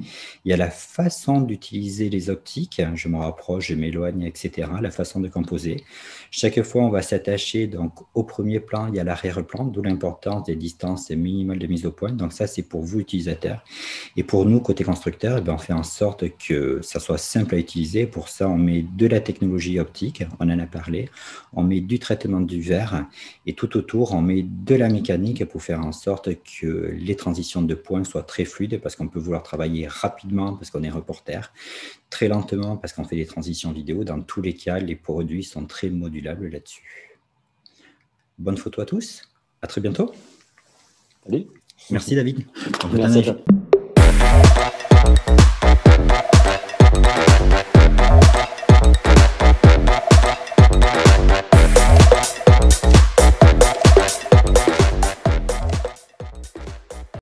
Il y a la façon d'utiliser les optiques. Je m'en rapproche, je m'éloigne, etc. La façon de composer. Chaque fois, on va s'attacher donc au premier plan et à l'arrière-plan, d'où l'importance des distances minimales de mise au point. Donc ça, c'est pour vous, utilisateurs. Et pour nous, côté constructeur, on fait en sorte que ça soit simple à utiliser. Pour ça, on met de la technologie optique, on en a parlé. On met du traitement du verre et tout autour, on met de la mécanique pour faire en sorte que les transitions de points soient très fluides parce qu'on peut vouloir travailler rapidement parce qu'on est reporter, très lentement parce qu'on fait des transitions vidéo. Dans tous les cas, les produits sont très modulables là-dessus. Bonne photo à tous. À très bientôt. Salut. Merci David. Merci à toi.